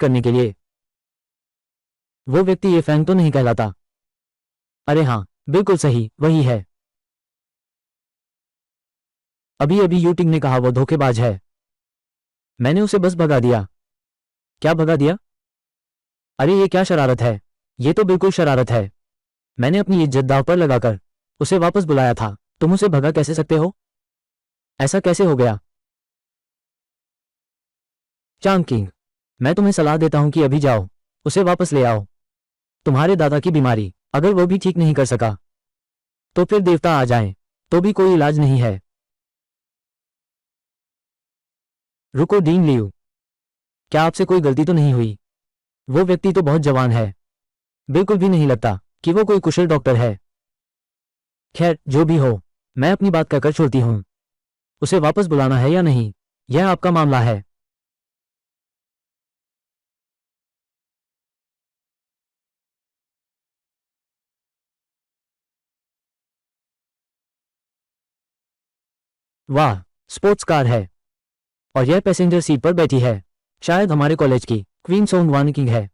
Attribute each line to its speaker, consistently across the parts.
Speaker 1: करने के लिए। वो व्यक्ति ये फैंग तो नहीं कहलाता। अरे हाँ, बिल्कुल सही, वही है। अभी अभी यूटिंग ने कहा वो धोखेबाज है। मैंने उसे बस भगा दिया। क्या भगा दिया? अरे ये क्या शरारत है, ये तो बिल्कुल शरारत है। मैंने अपनी इज्जत दांव पर लगाकर उसे वापस बुलाया था, तुम उसे भगा कैसे सकते हो? ऐसा कैसे हो गया? चांग किंग, मैं तुम्हें सलाह देता हूं कि अभी जाओ, उसे वापस ले आओ। तुम्हारे दादा की बीमारी अगर वो भी ठीक नहीं कर सका तो फिर देवता आ जाएं तो भी कोई इलाज नहीं है। रुको डीन लियू, क्या आपसे कोई गलती तो नहीं हुई? वो व्यक्ति तो बहुत जवान है, बिल्कुल भी नहीं लगता कि वो कोई कुशल डॉक्टर है। खैर जो भी हो, मैं अपनी बात कहकर छोड़ती हूं। उसे वापस बुलाना है या नहीं, यह आपका मामला है। वाह, स्पोर्ट्स कार है और यह पैसेंजर सीट पर बैठी है। शायद हमारे कॉलेज की क्वीन सोंग वान किंग है।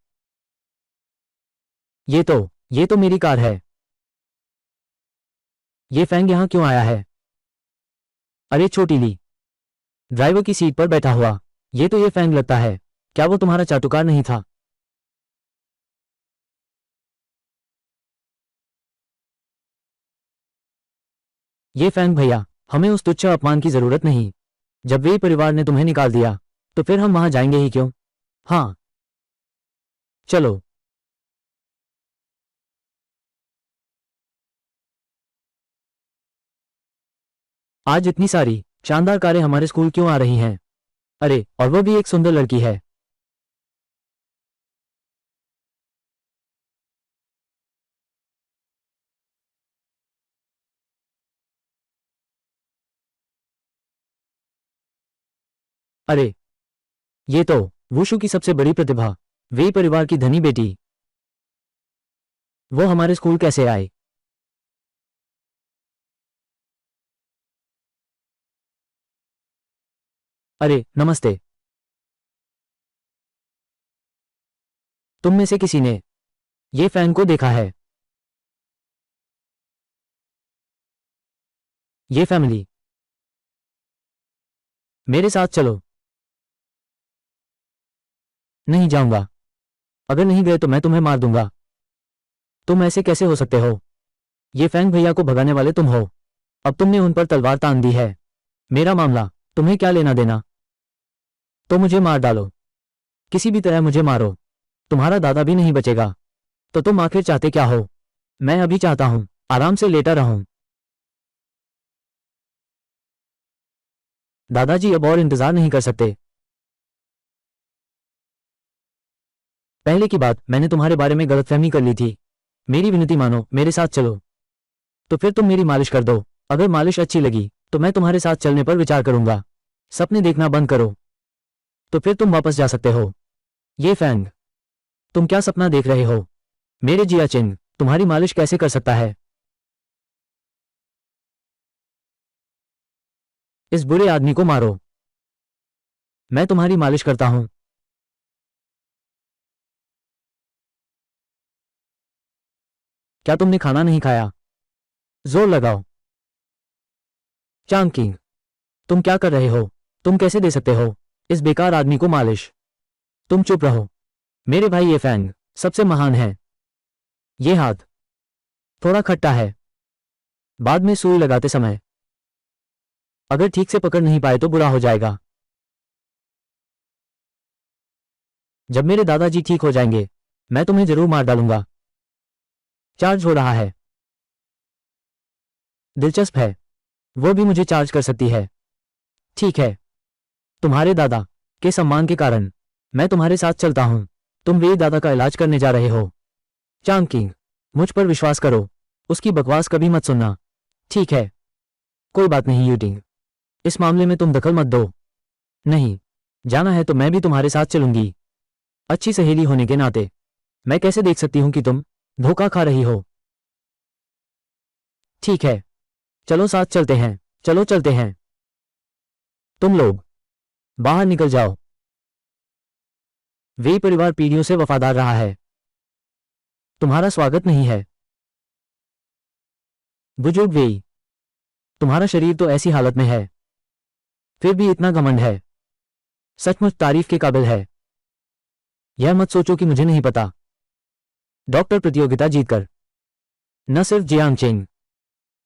Speaker 1: ये तो मेरी कार है। ये फैंग यहां क्यों आया है? अरे छोटी ली, ड्राइवर की सीट पर बैठा हुआ, ये तो ये फैंग लगता है। क्या वो तुम्हारा चाटुकार नहीं था? ये फैंग भैया, हमें उस तुच्छ अपमान की जरूरत नहीं। जब वे परिवार ने तुम्हें निकाल दिया तो फिर हम वहां जाएंगे ही क्यों? हाँ, चलो। आज इतनी सारी शानदार कारें हमारे स्कूल क्यों आ रही हैं? अरे और वो भी एक सुंदर लड़की है। अरे ये तो वुशु की सबसे बड़ी प्रतिभा, वे परिवार की धनी बेटी। वो हमारे स्कूल कैसे आए? अरे नमस्ते, तुम में से किसी ने ये फैन को देखा है? ये फैमिली, मेरे साथ चलो। नहीं जाऊंगा, अगर नहीं गए तो मैं तुम्हें मार दूंगा। तुम ऐसे कैसे हो सकते हो? ये फैंग भैया को भगाने वाले तुम हो। अब तुमने उन पर तलवार तान दी है, मेरा मामला तुम्हें क्या लेना देना? तो मुझे मार डालो, किसी भी तरह मुझे मारो, तुम्हारा दादा भी नहीं बचेगा। तो तुम आखिर चाहते क्या हो? मैं अभी चाहता हूं आराम से लेटा रहूं। दादाजी अब और इंतजार नहीं कर सकते। पहले की बात मैंने तुम्हारे बारे में गलतफहमी कर ली थी। मेरी विनती मानो, मेरे साथ चलो। तो फिर तुम मेरी मालिश कर दो, अगर मालिश अच्छी लगी तो मैं तुम्हारे साथ चलने पर विचार करूंगा। सपने देखना बंद करो, तो फिर तुम वापस जा सकते हो। ये फैंग, तुम क्या सपना देख रहे हो? मेरे जिया चिंग तुम्हारी मालिश कैसे कर सकता है? इस बुरे आदमी को मारो, मैं तुम्हारी मालिश करता हूं। क्या तुमने खाना नहीं खाया? जोर लगाओ। चांग किंग, तुम क्या कर रहे हो? तुम कैसे दे सकते हो इस बेकार आदमी को मालिश? तुम चुप रहो। मेरे भाई ये फैंग सबसे महान है। ये हाथ थोड़ा खट्टा है, बाद में सुई लगाते समय अगर ठीक से पकड़ नहीं पाए तो बुरा हो जाएगा। जब मेरे दादाजी ठीक हो जाएंगे मैं तुम्हें जरूर मार डालूंगा। चार्ज हो रहा है, दिलचस्प है, वो भी मुझे चार्ज कर सकती है। ठीक है, तुम्हारे दादा के सम्मान के कारण मैं तुम्हारे साथ चलता हूं। तुम वीर दादा का इलाज करने जा रहे हो। चांग किंग, मुझ पर विश्वास करो, उसकी बकवास कभी मत सुनना। ठीक है, कोई बात नहीं यूटिंग, इस मामले में तुम दखल मत दो। नहीं, जाना है तो मैं भी तुम्हारे साथ चलूंगी। अच्छी सहेली होने के नाते मैं कैसे देख सकती हूं कि तुम धोखा खा रही हो? ठीक है, चलो साथ चलते हैं, चलो चलते हैं। तुम लोग बाहर निकल जाओ। वेई परिवार पीढ़ियों से वफादार रहा है। तुम्हारा स्वागत नहीं है। बुजुर्ग वेई, तुम्हारा शरीर तो ऐसी हालत में है, फिर भी इतना घमंड है, सचमुच तारीफ के काबिल है। यह मत सोचो कि मुझे नहीं पता। डॉक्टर प्रतियोगिता जीतकर न सिर्फ जियांग चेंग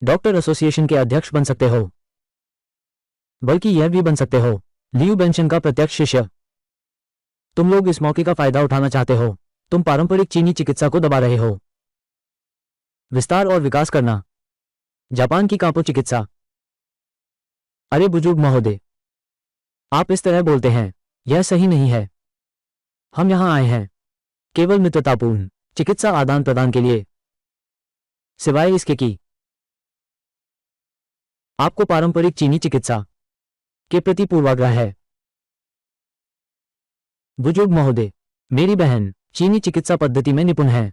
Speaker 1: डॉक्टर एसोसिएशन के अध्यक्ष बन सकते हो, बल्कि यह भी बन सकते हो लियू बेंशन का प्रत्यक्ष शिष्य। तुम लोग इस मौके का फायदा उठाना चाहते हो। तुम पारंपरिक चीनी चिकित्सा को दबा रहे हो। विस्तार और विकास करना, जापान की कांपो चिकित्सा। अरे बुजुर्ग महोदय, आप इस तरह बोलते हैं, यह सही नहीं है। हम यहां आए हैं केवल मित्रतापूर्ण चिकित्सा आदान प्रदान के लिए, सिवाय इसके कि आपको पारंपरिक चीनी चिकित्सा के प्रति पूर्वाग्रह है। बुजुर्ग महोदय, मेरी बहन चीनी चिकित्सा पद्धति में निपुण है।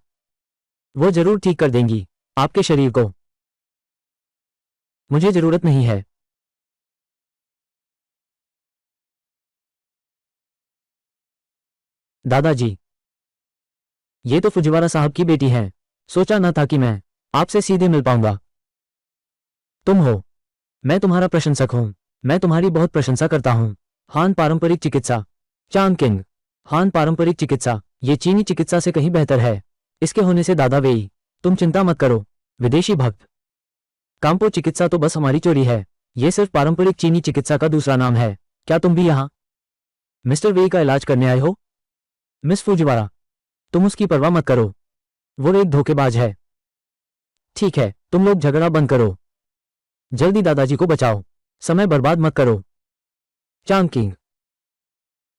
Speaker 1: वो जरूर ठीक कर देंगी आपके शरीर को। मुझे जरूरत नहीं है। दादाजी, ये तो फुजिवारा साहब की बेटी हैं। सोचा न था कि मैं आपसे सीधे मिल पाऊंगा। तुम हो। मैं तुम्हारा प्रशंसक हूं। मैं तुम्हारी बहुत प्रशंसा करता हूं। हान पारंपरिक चिकित्सा। चांग किंग, हान पारंपरिक चिकित्सा ये चीनी चिकित्सा से कहीं बेहतर है। इसके होने से दादा वेई, तुम चिंता मत करो। विदेशी भक्त, कांपो चिकित्सा तो बस हमारी चोरी है। ये सिर्फ पारंपरिक चीनी चिकित्सा का दूसरा नाम है। क्या तुम भी यहां मिस्टर वेई का इलाज करने आए हो? मिस फुजिवारा, तुम उसकी परवाह मत करो। वो एक धोखेबाज है। ठीक है, तुम लोग झगड़ा बंद करो। जल्दी दादाजी को बचाओ। समय बर्बाद मत करो। चांग किंग,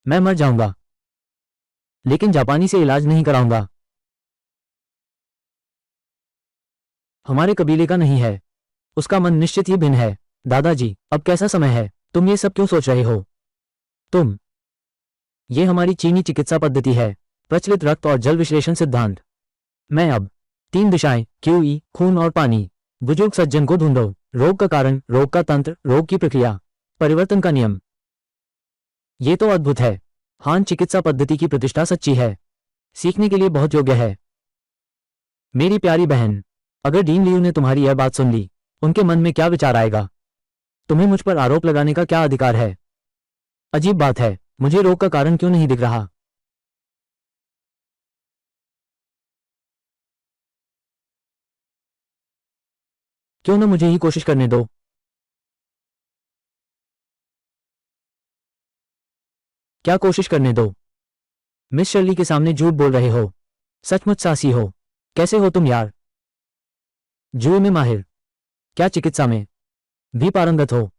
Speaker 1: मैं मर जाऊंगा, लेकिन जापानी से इलाज नहीं कराऊंगा। हमारे कबीले का नहीं है। उसका मन निश्चित ही भिन्न है। दादाजी, अब कैसा समय है? तुम ये सब क्यों सोच रहे हो? तुम ये हमारी चीनी चिकित्सा पद्धति है, प्रचलित रक्त और जल विश्लेषण सिद्धांत। मैं अब 3 दिशाएं QE, खून और पानी। बुजुर्ग सज्जन को ढूंढो। रोग का कारण, रोग का तंत्र, रोग की प्रक्रिया, परिवर्तन का नियम। ये तो अद्भुत है। हान चिकित्सा पद्धति की प्रतिष्ठा सच्ची है, सीखने के लिए बहुत योग्य है। मेरी प्यारी बहन, अगर डीन लियू ने तुम्हारी यह बात सुन ली, उनके मन में क्या विचार आएगा? तुम्हें मुझ पर आरोप लगाने का क्या अधिकार है? अजीब बात है, मुझे रोग का कारण क्यों नहीं दिख रहा? क्यों न मुझे ही कोशिश करने दो। क्या कोशिश करने दो? मिस शर्ली के सामने झूठ बोल रहे हो। सचमुच साहसी हो। कैसे हो तुम यार? जुए में माहिर, क्या चिकित्सा में भी पारंगत हो?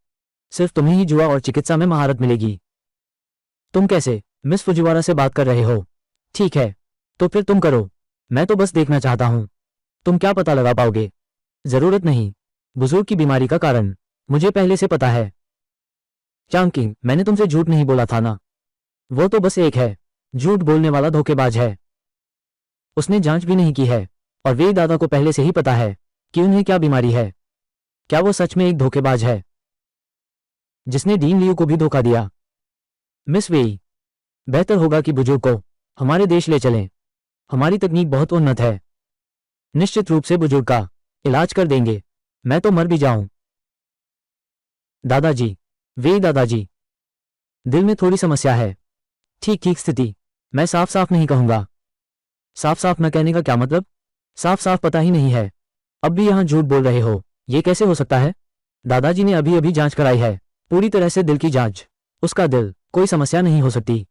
Speaker 1: सिर्फ तुम्हें ही जुआ और चिकित्सा में महारत मिलेगी। तुम कैसे मिस फुजिवारा से बात कर रहे हो? ठीक है, तो फिर तुम करो। मैं तो बस देखना चाहता हूं तुम क्या पता लगा पाओगे। जरूरत नहीं। बुजुर्ग की बीमारी का कारण मुझे पहले से पता है। चांग किंग, मैंने तुमसे झूठ नहीं बोला था ना? वो तो बस एक है, झूठ बोलने वाला धोखेबाज है। उसने जांच भी नहीं की है, और वेई दादा को पहले से ही पता है कि उन्हें क्या बीमारी है। क्या वो सच में एक धोखेबाज है, जिसने डीन लियू को भी धोखा दिया? मिस वेई, बेहतर होगा कि बुजुर्ग को हमारे देश ले चलें। हमारी तकनीक बहुत उन्नत है। निश्चित रूप से बुजुर्ग का इलाज कर देंगे। मैं तो मर भी जाऊं। दादाजी, वेई दादाजी, दिल में थोड़ी समस्या है। ठीक ठीक स्थिति मैं साफ साफ नहीं कहूंगा। साफ साफ न कहने का क्या मतलब? साफ साफ पता ही नहीं है। अब भी यहां झूठ बोल रहे हो। ये कैसे हो सकता है? दादाजी ने अभी अभी जांच कराई है, पूरी तरह से दिल की जांच। उसका दिल, कोई समस्या नहीं हो सकती।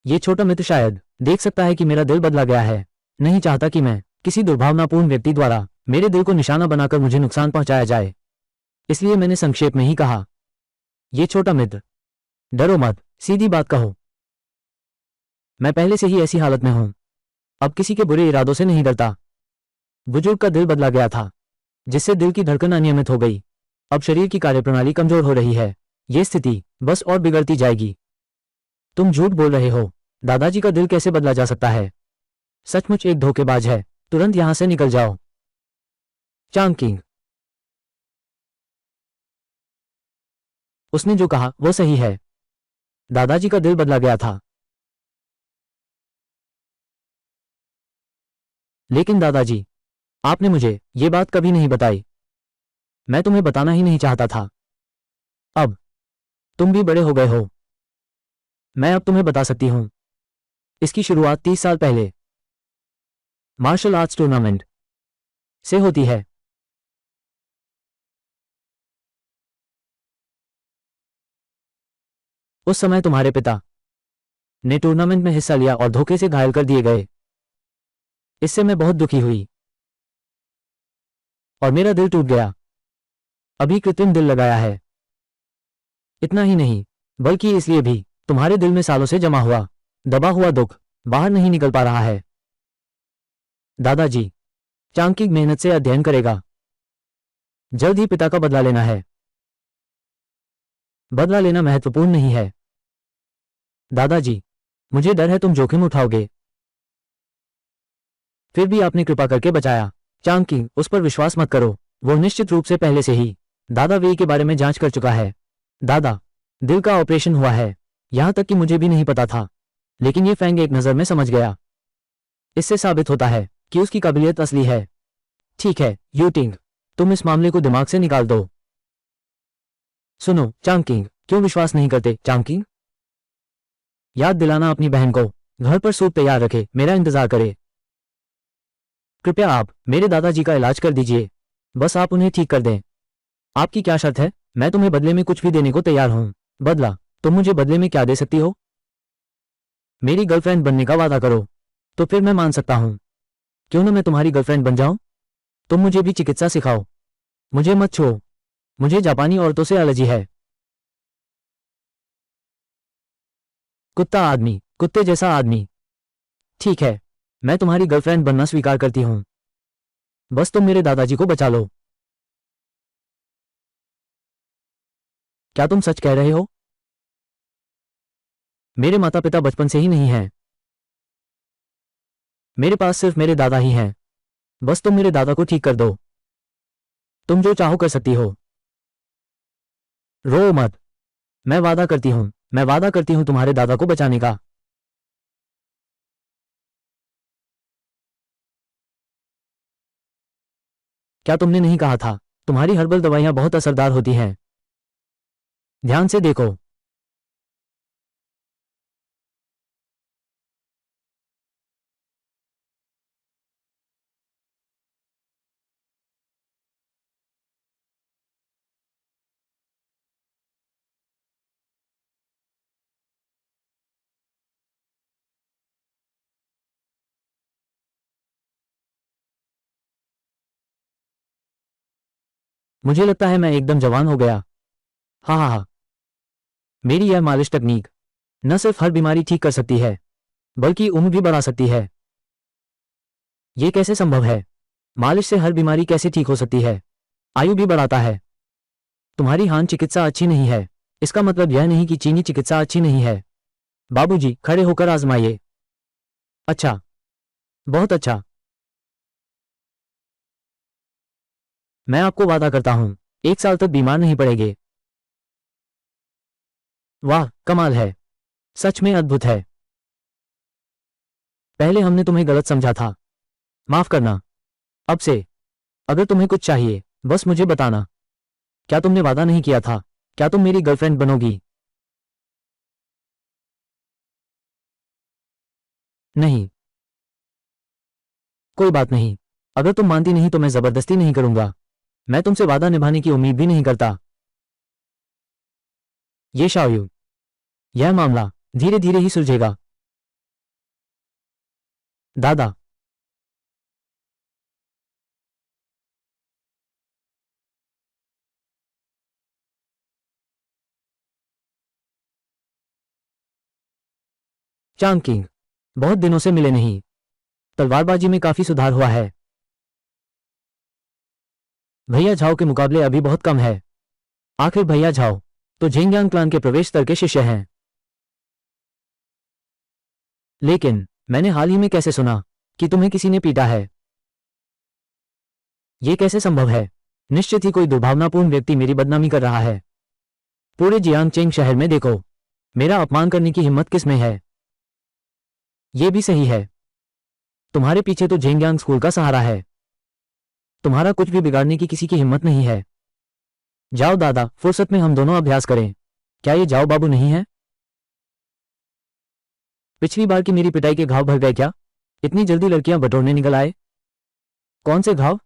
Speaker 1: ये छोटा मित्र शायद देख सकता है कि मेरा दिल बदला गया है। नहीं चाहता कि मैं किसी दुर्भावनापूर्ण व्यक्ति द्वारा मेरे दिल को निशाना बनाकर मुझे नुकसान पहुंचाया जाए। इसलिए मैंने संक्षेप में ही कहा। ये छोटा मित्र, डरो मत, सीधी बात कहो। मैं पहले से ही ऐसी हालत में हूं, अब किसी के बुरे इरादों से नहीं डरता। बुजुर्ग का दिल बदला गया था, जिससे दिल की धड़कन अनियमित हो गई। अब शरीर की कार्यप्रणाली कमजोर हो रही है। ये स्थिति बस और बिगड़ती जाएगी। तुम झूठ बोल रहे हो। दादाजी का दिल कैसे बदला जा सकता है? सचमुच एक धोखेबाज है। तुरंत यहां से निकल जाओ। चांग किंग, उसने जो कहा वो सही है। दादाजी का दिल बदला गया था। लेकिन दादाजी, आपने मुझे ये बात कभी नहीं बताई। मैं तुम्हें बताना ही नहीं चाहता था। अब तुम भी बड़े हो गए हो। मैं अब तुम्हें बता सकती हूं। इसकी शुरुआत 30 साल पहले मार्शल आर्ट्स टूर्नामेंट से होती है। उस समय तुम्हारे पिता ने टूर्नामेंट में हिस्सा लिया और धोखे से घायल कर दिए गए। इससे मैं बहुत दुखी हुई और मेरा दिल टूट गया। अभी कृत्रिम दिल लगाया है। इतना ही नहीं, बल्कि इसलिए भी तुम्हारे दिल में सालों से जमा हुआ दबा हुआ दुख बाहर नहीं निकल पा रहा है। दादाजी, चांकिंग मेहनत से अध्ययन करेगा। जल्द ही पिता का बदला लेना है। बदला लेना महत्वपूर्ण नहीं है। दादाजी, मुझे डर है तुम जोखिम उठाओगे। फिर भी आपने कृपा करके बचाया। चांकिंग, उस पर विश्वास मत करो। वो निश्चित रूप से पहले से ही दादा वेई के बारे में जांच कर चुका है। दादा, दिल का ऑपरेशन हुआ है। यहां तक कि मुझे भी नहीं पता था, लेकिन ये फैंग एक नजर में समझ गया। इससे साबित होता है कि उसकी काबिलियत असली है। ठीक है यूटिंग, तुम इस मामले को दिमाग से निकाल दो। सुनो चांकिंग, क्यों विश्वास नहीं करते चांकिंग? याद दिलाना अपनी बहन को। घर पर सूप तैयार रखे, मेरा इंतजार करे। कृपया आप मेरे दादाजी का इलाज कर दीजिए। बस आप उन्हें ठीक कर दें। आपकी क्या शर्त है? मैं तुम्हें बदले में कुछ भी देने को तैयार हूं। बदला? तुम मुझे बदले में क्या दे सकती हो? मेरी गर्लफ्रेंड बनने का वादा करो, तो फिर मैं मान सकता हूं। क्यों ना मैं तुम्हारी गर्लफ्रेंड बन जाऊं? तुम मुझे भी चिकित्सा सिखाओ। मुझे मत छुओ। मुझे जापानी औरतों से एलर्जी है। कुत्ता आदमी, कुत्ते जैसा आदमी। ठीक है, मैं तुम्हारी गर्लफ्रेंड बनना स्वीकार करती हूं। बस तुम मेरे दादाजी को बचा लो। क्या तुम सच कह रहे हो? मेरे माता पिता बचपन से ही नहीं हैं। मेरे पास सिर्फ मेरे दादा ही हैं। बस तुम मेरे दादा को ठीक कर दो। तुम जो चाहो कर सकती हो। रो मत। मैं वादा करती हूं, मैं वादा करती हूं तुम्हारे दादा को बचाने का। क्या तुमने नहीं कहा था तुम्हारी हर्बल दवाइयां बहुत असरदार होती हैं? ध्यान से देखो। मुझे लगता है मैं एकदम जवान हो गया। हाँ हाँ हाँ। मेरी यह मालिश तकनीक न सिर्फ हर बीमारी ठीक कर सकती है, बल्कि उम्र भी बढ़ा सकती है। ये कैसे संभव है? मालिश से हर बीमारी कैसे ठीक हो सकती है? आयु भी बढ़ाता है। तुम्हारी हान चिकित्सा अच्छी नहीं है। इसका मतलब यह नहीं कि चीनी चिकित्सा अच्छी नहीं है। बाबूजी, खड़े होकर आजमाइए। अच्छा, बहुत अच्छा। मैं आपको वादा करता हूं, 1 साल तक बीमार नहीं पड़ेगे। वाह, कमाल है। सच में अद्भुत है। पहले हमने तुम्हें गलत समझा था। माफ करना। अब से अगर तुम्हें कुछ चाहिए, बस मुझे बताना। क्या तुमने वादा नहीं किया था? क्या तुम मेरी गर्लफ्रेंड बनोगी? नहीं। कोई बात नहीं। अगर तुम मानती नहीं तो मैं जबरदस्ती नहीं करूंगा। मैं तुमसे वादा निभाने की उम्मीद भी नहीं करता। ये शाओयू, यह मामला धीरे धीरे ही सुलझेगा। दादा, चांग किंग, बहुत दिनों से मिले नहीं। तलवारबाजी में काफी सुधार हुआ है। भैया झाओ के मुकाबले अभी बहुत कम है। आखिर भैया झाओ तो झेंगयांग क्लान के प्रवेश स्तर के शिष्य हैं। लेकिन मैंने हाल ही में कैसे सुना कि तुम्हें किसी ने पीटा है? ये कैसे संभव है? निश्चित ही कोई दुर्भावनापूर्ण व्यक्ति मेरी बदनामी कर रहा है। पूरे जियांगचेंग शहर में देखो, मेरा अपमान करने की हिम्मत किस में है? ये भी सही है। तुम्हारे पीछे तो झेंगयांग स्कूल का सहारा है। तुम्हारा कुछ भी बिगाड़ने की किसी की हिम्मत नहीं है। जाओ दादा, फुर्सत में हम दोनों अभ्यास करें। क्या ये जाओ बाबू नहीं है? पिछली बार की मेरी पिटाई के घाव भर गए क्या? इतनी जल्दी लड़कियां बटोरने निकल आए? कौन से घाव?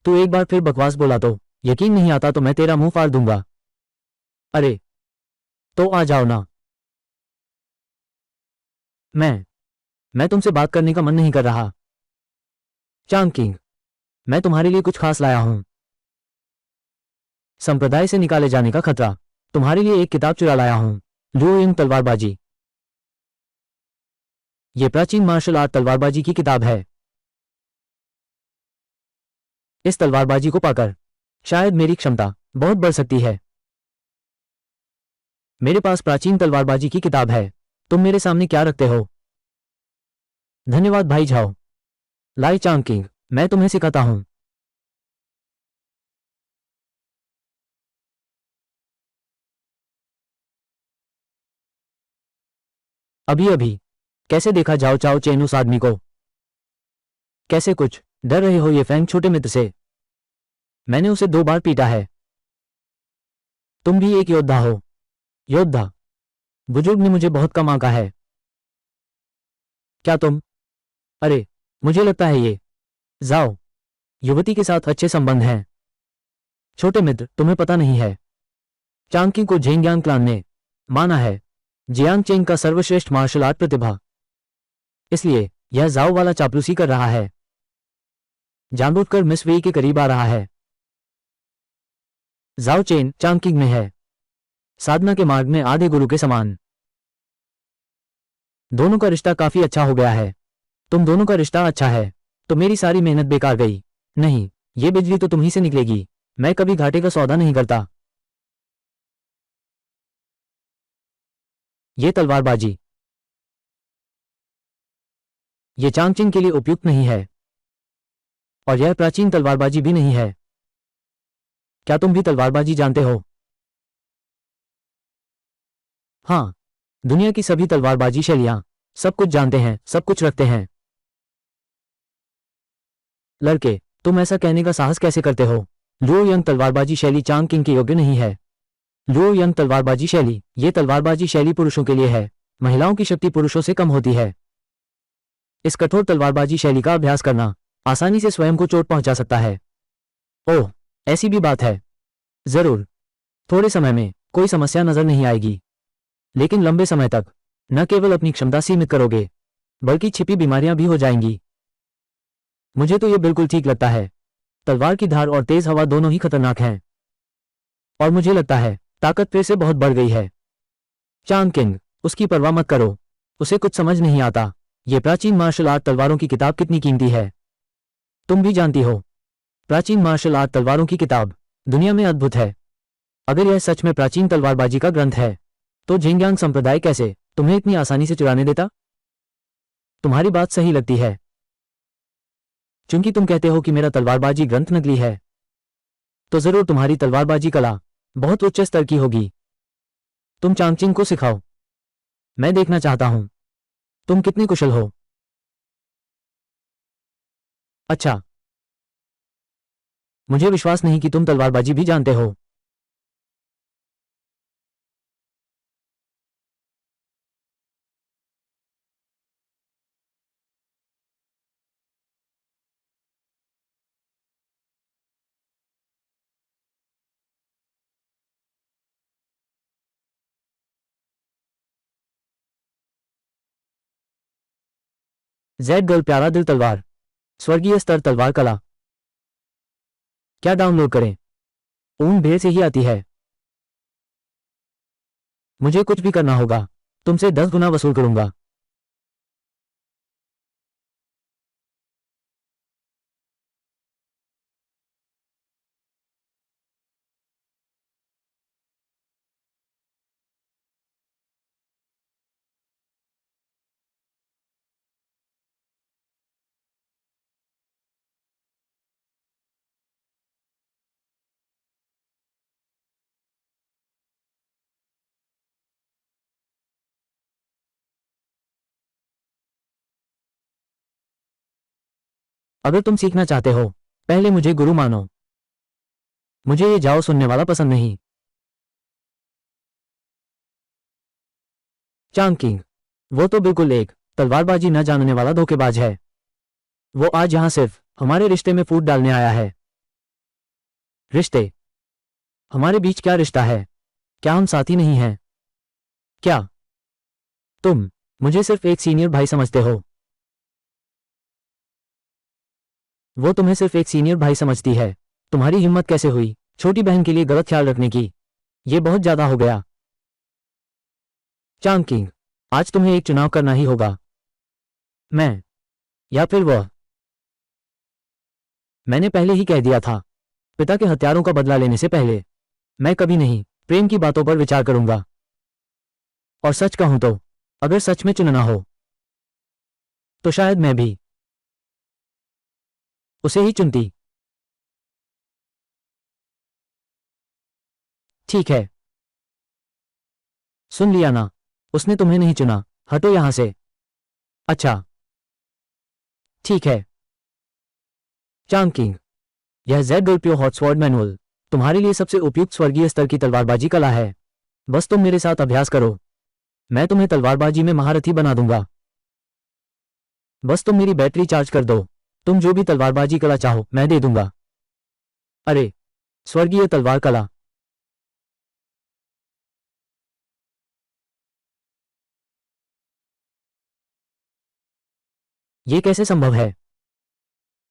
Speaker 1: तू एक बार फिर बकवास बोला तो यकीन नहीं आता तो मैं तेरा मुंह फाड़ दूंगा। अरे तो आ जाओ ना। मैं तुमसे बात करने का मन नहीं कर रहा। चांग किंग, मैं तुम्हारे लिए कुछ खास लाया हूं। संप्रदाय से निकाले जाने का खतरा। तुम्हारे लिए एक किताब चुरा लाया हूं। लुओ यिंग तलवारबाजी। ये प्राचीन मार्शल आर्ट तलवारबाजी की किताब है। इस तलवारबाजी को पाकर शायद मेरी क्षमता बहुत बढ़ सकती है। मेरे पास प्राचीन तलवारबाजी की किताब है। तुम मेरे सामने क्या रखते हो? धन्यवाद भाई झाओ। लाई चांग किंग, मैं तुम्हें सिखाता हूं। अभी अभी कैसे देखा जाओ चाओ चेन उस आदमी को? कैसे कुछ डर रहे हो ये फैंग छोटे मित्र से? मैंने उसे 2 बार पीटा है। तुम भी एक योद्धा हो। योद्धा? बुजुर्ग ने मुझे बहुत कम आंका है। क्या तुम? अरे मुझे लगता है ये जाओ युवती के साथ अच्छे संबंध हैं। छोटे मित्र, तुम्हें पता नहीं है, चांगकी को झेंगयांग क्लान ने माना है जियांग चेंग का सर्वश्रेष्ठ मार्शल आर्ट प्रतिभा। इसलिए यह जाओ वाला चापलूसी कर रहा है। जानबूझकर मिस वेई के करीब आ रहा है। जाओ चेन चांगकिंग में है, साधना के मार्ग में आधे गुरु के समान। दोनों का रिश्ता काफी अच्छा हो गया है। तुम दोनों का रिश्ता अच्छा है तो मेरी सारी मेहनत बेकार गई। नहीं, ये बिजली तो तुम ही से निकलेगी। मैं कभी घाटे का सौदा नहीं करता। ये तलवारबाजी, ये चांगचिंग के लिए उपयुक्त नहीं है और यह प्राचीन तलवारबाजी भी नहीं है। क्या तुम भी तलवारबाजी जानते हो? हाँ, दुनिया की सभी तलवारबाजी शैलियां सब कुछ जानते हैं, सब कुछ रखते हैं। लड़के, तुम ऐसा कहने का साहस कैसे करते हो? लुओ यंग तलवारबाजी शैली चांग किंग के योग्य नहीं है। लुओ यंग तलवारबाजी शैली, ये तलवारबाजी शैली पुरुषों के लिए है। महिलाओं की शक्ति पुरुषों से कम होती है। इस कठोर तलवारबाजी शैली का अभ्यास करना आसानी से स्वयं को चोट पहुंचा सकता है। ओह, ऐसी भी बात है। जरूर, थोड़े समय में कोई समस्या नजर नहीं आएगी, लेकिन लंबे समय तक न केवल अपनी क्षमता सीमित करोगे बल्कि छिपी बीमारियां भी हो जाएंगी। मुझे तो यह बिल्कुल ठीक लगता है। तलवार की धार और तेज हवा दोनों ही खतरनाक हैं और मुझे लगता है ताकत फिर से बहुत बढ़ गई है। चांग किंग, उसकी परवाह मत करो, उसे कुछ समझ नहीं आता। ये प्राचीन मार्शल आर्ट तलवारों की किताब कितनी कीमती है, तुम भी जानती हो। प्राचीन मार्शल आर्ट तलवारों की किताब दुनिया में अद्भुत है। अगर यह सच में प्राचीन तलवारबाजी का ग्रंथ है तो झिंगयांग संप्रदाय कैसे तुम्हें इतनी आसानी से चुराने देता? तुम्हारी बात सही लगती है। चूंकि तुम कहते हो कि मेरा तलवारबाजी ग्रंथ नकली है तो जरूर तुम्हारी तलवारबाजी कला बहुत उच्च स्तर की होगी। तुम चांगचिंग को सिखाओ। मैं देखना चाहता हूं तुम कितनी कुशल हो। अच्छा, मुझे विश्वास नहीं कि तुम तलवारबाजी भी जानते हो। जेड गर्ल प्यारा दिल तलवार, स्वर्गीय स्तर तलवार कला। क्या डाउनलोड करें? ऊन ढेर से ही आती है। मुझे कुछ भी करना होगा, तुमसे 10 गुना वसूल करूंगा। अगर तुम सीखना चाहते हो, पहले मुझे गुरु मानो। मुझे ये जाओ सुनने वाला पसंद नहीं। चांग किंग, वो तो बिल्कुल एक तलवारबाजी न जानने वाला धोखेबाज है। वो आज यहां सिर्फ हमारे रिश्ते में फूट डालने आया है। रिश्ते? हमारे बीच क्या रिश्ता है? क्या हम साथी नहीं हैं? क्या तुम मुझे सिर्फ एक सीनियर भाई समझते हो? वो तुम्हें सिर्फ एक सीनियर भाई समझती है। तुम्हारी हिम्मत कैसे हुई छोटी बहन के लिए गलत ख्याल रखने की? ये बहुत ज्यादा हो गया। चांग किंग, आज तुम्हें एक चुनाव करना ही होगा। मैं या फिर वह। मैंने पहले ही कह दिया था, पिता के हत्यारों का बदला लेने से पहले मैं कभी नहीं प्रेम की बातों पर विचार करूंगा। और सच कहूं तो अगर सच में चुनना हो तो शायद मैं भी उसे ही चुनती। ठीक है, सुन लिया ना, उसने तुम्हें नहीं चुना। हटो यहां से। अच्छा ठीक है। चांग किंग, यह Z girl hot sword manual तुम्हारे लिए सबसे उपयुक्त स्वर्गीय स्तर की तलवारबाजी कला है। बस तुम मेरे साथ अभ्यास करो, मैं तुम्हें तलवारबाजी में महारथी बना दूंगा। बस तुम मेरी बैटरी चार्ज कर दो। तुम जो भी तलवारबाजी कला चाहो मैं दे दूंगा। अरे, स्वर्गीय तलवार कला। ये कैसे संभव है?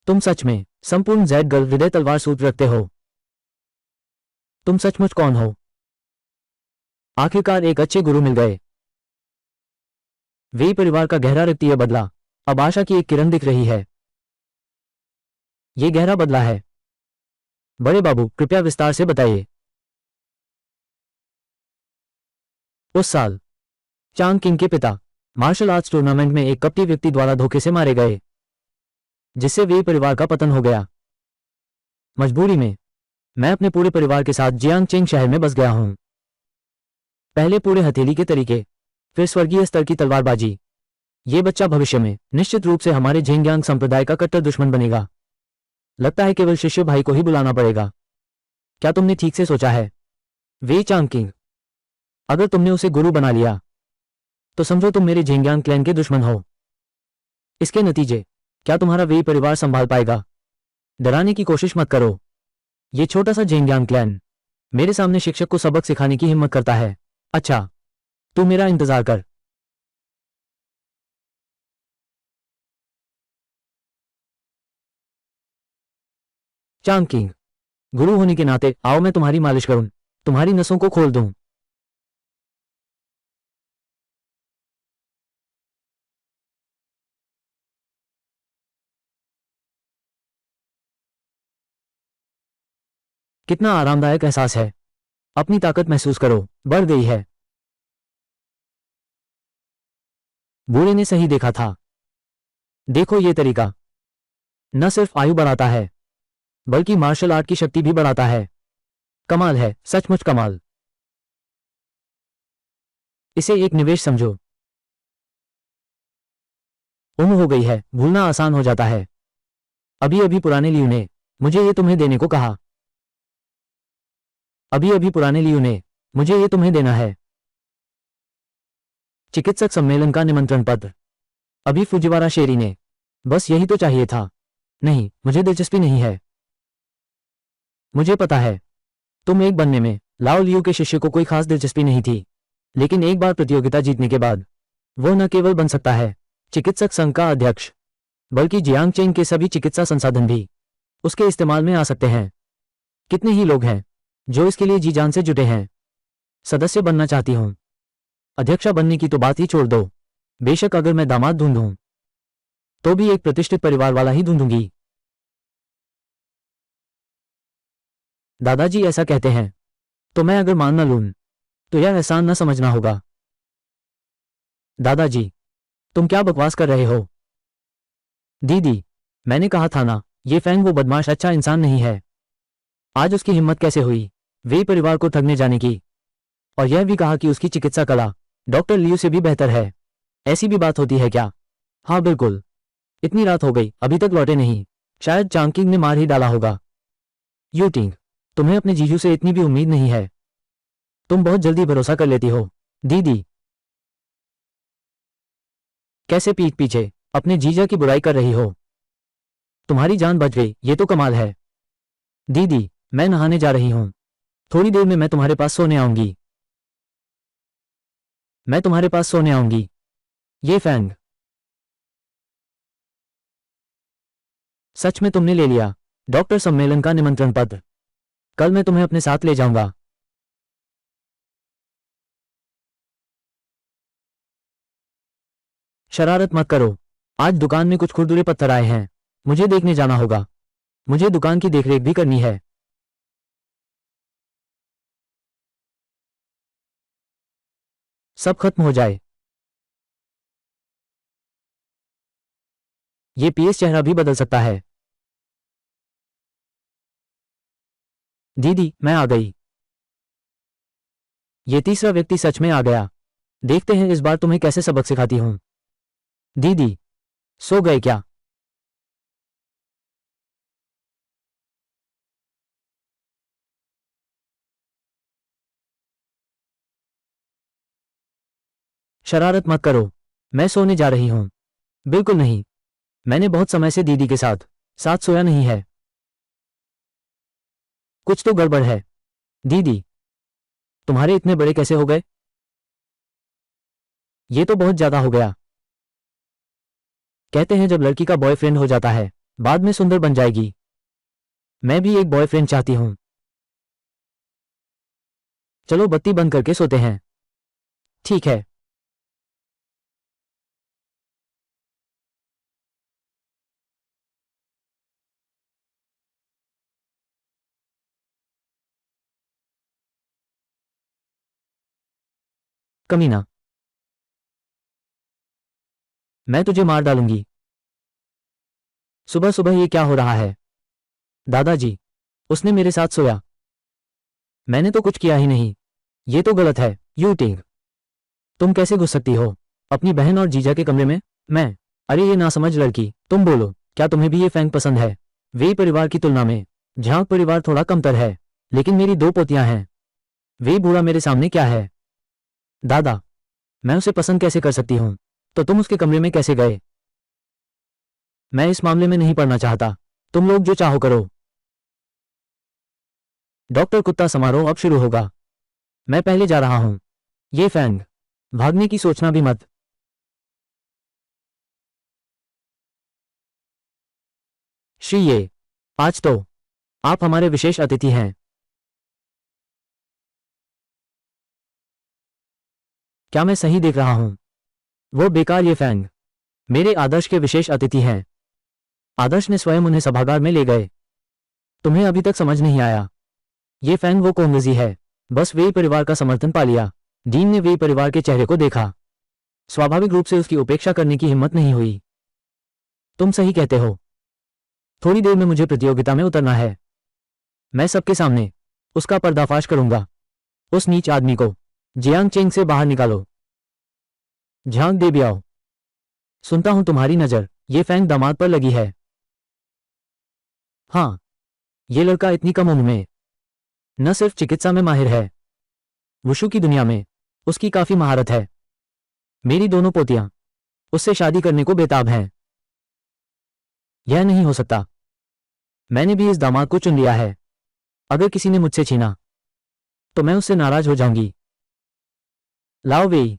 Speaker 1: तुम सच में संपूर्ण जेड गर्ल हृदय तलवार सूत्र रखते हो? तुम सचमुच कौन हो? आखिरकार एक अच्छे गुरु मिल गए। वे परिवार का गहरा रक्तीय बदला। अब आशा की एक किरण दिख रही है। ये गहरा बदला है। बड़े बाबू कृपया विस्तार से बताइए। उस साल चांग किंग के पिता मार्शल आर्ट्स टूर्नामेंट में एक कपटी व्यक्ति द्वारा धोखे से मारे गए, जिससे वे परिवार का पतन हो गया। मजबूरी में मैं अपने पूरे परिवार के साथ जियांगचेंग शहर में बस गया हूं। पहले पूरे हथेली के तरीके, फिर स्वर्गीय स्तर की तलवारबाजी। ये बच्चा भविष्य में निश्चित रूप से हमारे झेंग्यांग संप्रदाय का कट्टर दुश्मन बनेगा। लगता है केवल शिष्य भाई को ही बुलाना पड़ेगा। क्या तुमने ठीक से सोचा है? वे चांग किंग, अगर तुमने उसे गुरु बना लिया तो समझो तुम मेरे झेंग्यांग क्लैन के दुश्मन हो। इसके नतीजे क्या तुम्हारा वे परिवार संभाल पाएगा? डराने की कोशिश मत करो। ये छोटा सा झेंग्यांग क्लैन मेरे सामने शिक्षक को सबक सिखाने की हिम्मत करता है। अच्छा, तू मेरा इंतजार कर। चांग किंग, गुरु होने के नाते आओ मैं तुम्हारी मालिश करूं, तुम्हारी नसों को खोल दूं। कितना आरामदायक एहसास है। अपनी ताकत महसूस करो, बढ़ गई है। बूढ़े ने सही देखा था। देखो ये तरीका न सिर्फ आयु बढ़ाता है बल्कि मार्शल आर्ट की शक्ति भी बढ़ाता है। कमाल है, सचमुच कमाल। इसे एक निवेश समझो। उम्र हो गई है, भूलना आसान हो जाता है। अभी अभी पुराने लियू ने मुझे ये तुम्हें देने को कहा। अभी अभी पुराने लियू ने मुझे ये तुम्हें देना है। चिकित्सक सम्मेलन का निमंत्रण पत्र। अभी फुजिवारा शेरी ने। बस यही तो चाहिए था। नहीं, मुझे दिलचस्पी नहीं है। मुझे पता है तुम एक बनने में लाओ लियू के शिष्य को कोई खास दिलचस्पी नहीं थी, लेकिन एक बार प्रतियोगिता जीतने के बाद वो न केवल बन सकता है चिकित्सक संघ का अध्यक्ष, बल्कि जियांगचेंग के सभी चिकित्सा संसाधन भी उसके इस्तेमाल में आ सकते हैं। कितने ही लोग हैं जो इसके लिए जी जान से जुटे हैं। सदस्य बनना चाहती हूं। अध्यक्षा बनने की तो बात ही छोड़ दो। बेशक अगर मैं दामाद ढूंढूं तो भी एक प्रतिष्ठित परिवार वाला ही ढूंढूंगी। दादाजी ऐसा कहते हैं तो मैं अगर मान न लूं तो यह एहसान न समझना होगा। दादाजी, तुम क्या बकवास कर रहे हो? दीदी, मैंने कहा था ना, ये फैंग वो बदमाश अच्छा इंसान नहीं है। आज उसकी हिम्मत कैसे हुई वे परिवार को ठगने जाने की? और यह भी कहा कि उसकी चिकित्सा कला डॉक्टर लियू से भी बेहतर है। ऐसी भी बात होती है क्या? हाँ बिल्कुल। इतनी रात हो गई, अभी तक लौटे नहीं। शायद चांकिंग ने मार ही डाला होगा। यूटिंग, तुम्हें अपने जीजू से इतनी भी उम्मीद नहीं है। तुम बहुत जल्दी भरोसा कर लेती हो। दीदी, कैसे पीठ पीछे अपने जीजा की बुराई कर रही हो? तुम्हारी जान बच गई, ये तो कमाल है। दीदी, मैं नहाने जा रही हूं। थोड़ी देर में मैं तुम्हारे पास सोने आऊंगी। मैं तुम्हारे पास सोने आऊंगी। ये फैंग, सच में तुमने ले लिया डॉक्टर सम्मेलन का निमंत्रण पत्र। कल मैं तुम्हें अपने साथ ले जाऊंगा। शरारत मत करो। आज दुकान में कुछ खुरदुरे पत्थर आए हैं, मुझे देखने जाना होगा। मुझे दुकान की देखरेख भी करनी है। सब खत्म हो जाए। ये पीएस चेहरा भी बदल सकता है। दीदी, मैं आ गई। ये तीसरा व्यक्ति सच में आ गया। देखते हैं इस बार तुम्हें कैसे सबक सिखाती हूं। दीदी, सो गए क्या? शरारत मत करो। मैं सोने जा रही हूं। बिल्कुल नहीं। मैंने बहुत समय से दीदी के साथ साथ सोया नहीं है। कुछ तो गड़बड़ है। दीदी, तुम्हारे इतने बड़े कैसे हो गए? ये तो बहुत ज्यादा हो गया। कहते हैं जब लड़की का बॉयफ्रेंड हो जाता है बाद में सुंदर बन जाएगी। मैं भी एक बॉयफ्रेंड चाहती हूं। चलो बत्ती बंद करके सोते हैं। ठीक है। कमीना, मैं तुझे मार डालूंगी। सुबह सुबह ये क्या हो रहा है? दादाजी, उसने मेरे साथ सोया। मैंने तो कुछ किया ही नहीं। ये तो गलत है। यूटिंग, तुम कैसे घुस सकती हो अपनी बहन और जीजा के कमरे में? मैं, अरे ये नासमझ लड़की, तुम बोलो, क्या तुम्हें भी ये फैंग पसंद है? वे परिवार की तुलना में झांक परिवार थोड़ा कमतर है, लेकिन मेरी दो पोतियां हैं। वे बूढ़ा मेरे सामने क्या है? दादा, मैं उसे पसंद कैसे कर सकती हूँ? तो तुम उसके कमरे में कैसे गए? मैं इस मामले में नहीं पड़ना चाहता। तुम लोग जो चाहो करो। डॉक्टर कुत्ता समारोह अब शुरू होगा। मैं पहले जा रहा हूं। ये फैंग, भागने की सोचना भी मत। श्री ये, आज तो आप हमारे विशेष अतिथि हैं। क्या मैं सही देख रहा हूं? वो बेकार ये फैंग मेरे आदर्श के विशेष अतिथि हैं। आदर्श ने स्वयं उन्हें सभागार में ले गए। तुम्हें अभी तक समझ नहीं आया? ये फैंग वो कोंगजी है, बस वे परिवार का समर्थन पा लिया। डीन ने वे परिवार के चेहरे को देखा। स्वाभाविक रूप से उसकी उपेक्षा करने की हिम्मत नहीं हुई। तुम सही कहते हो। थोड़ी देर में मुझे प्रतियोगिता में उतरना है। मैं सबके सामने उसका पर्दाफाश करूंगा। उस नीच आदमी को जियांग चेंग से बाहर निकालो। झांक दे बियाओ। सुनता हूं तुम्हारी नजर ये फैंग दामाद पर लगी है। हाँ, ये लड़का इतनी कम उम्र में न सिर्फ चिकित्सा में माहिर है, वुशु की दुनिया में उसकी काफी महारत है। मेरी दोनों पोतियां उससे शादी करने को बेताब हैं। यह नहीं हो सकता। मैंने भी इस दामाद को चुन लिया है। अगर किसी ने मुझसे छीना तो मैं उससे नाराज हो जाऊंगी। लाओ वेई,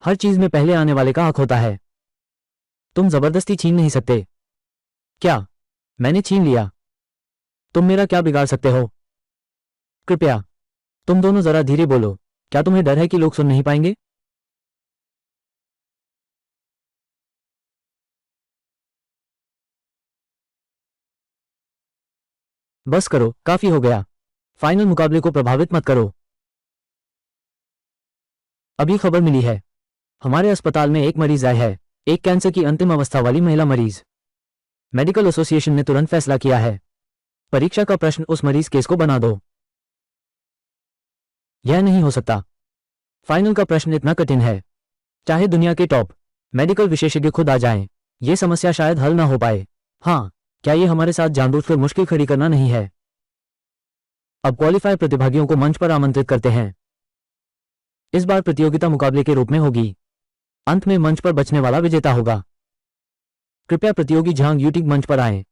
Speaker 1: हर चीज में पहले आने वाले का हक होता है। तुम जबरदस्ती छीन नहीं सकते। क्या मैंने छीन लिया? तुम मेरा क्या बिगाड़ सकते हो? कृपया तुम दोनों जरा धीरे बोलो। क्या तुम्हें डर है कि लोग सुन नहीं पाएंगे? बस करो, काफी हो गया। फाइनल मुकाबले को प्रभावित मत करो। अभी खबर मिली है, हमारे अस्पताल में एक मरीज आया है, एक कैंसर की अंतिम अवस्था वाली महिला मरीज। मेडिकल एसोसिएशन ने तुरंत फैसला किया है, परीक्षा का प्रश्न उस मरीज केस को बना दो। यह नहीं हो सकता। फाइनल का प्रश्न इतना कठिन है, चाहे दुनिया के टॉप मेडिकल विशेषज्ञ खुद आ जाएं, ये समस्या शायद हल ना हो पाए। हाँ, क्या ये हमारे साथ जानबूझकर मुश्किल खड़ी करना नहीं है? अब क्वालिफाई प्रतिभागियों को मंच पर आमंत्रित करते हैं। इस बार प्रतियोगिता मुकाबले के रूप में होगी। अंत में मंच पर बचने वाला विजेता होगा। कृपया प्रतियोगी झांग यूटिंग मंच पर आएं।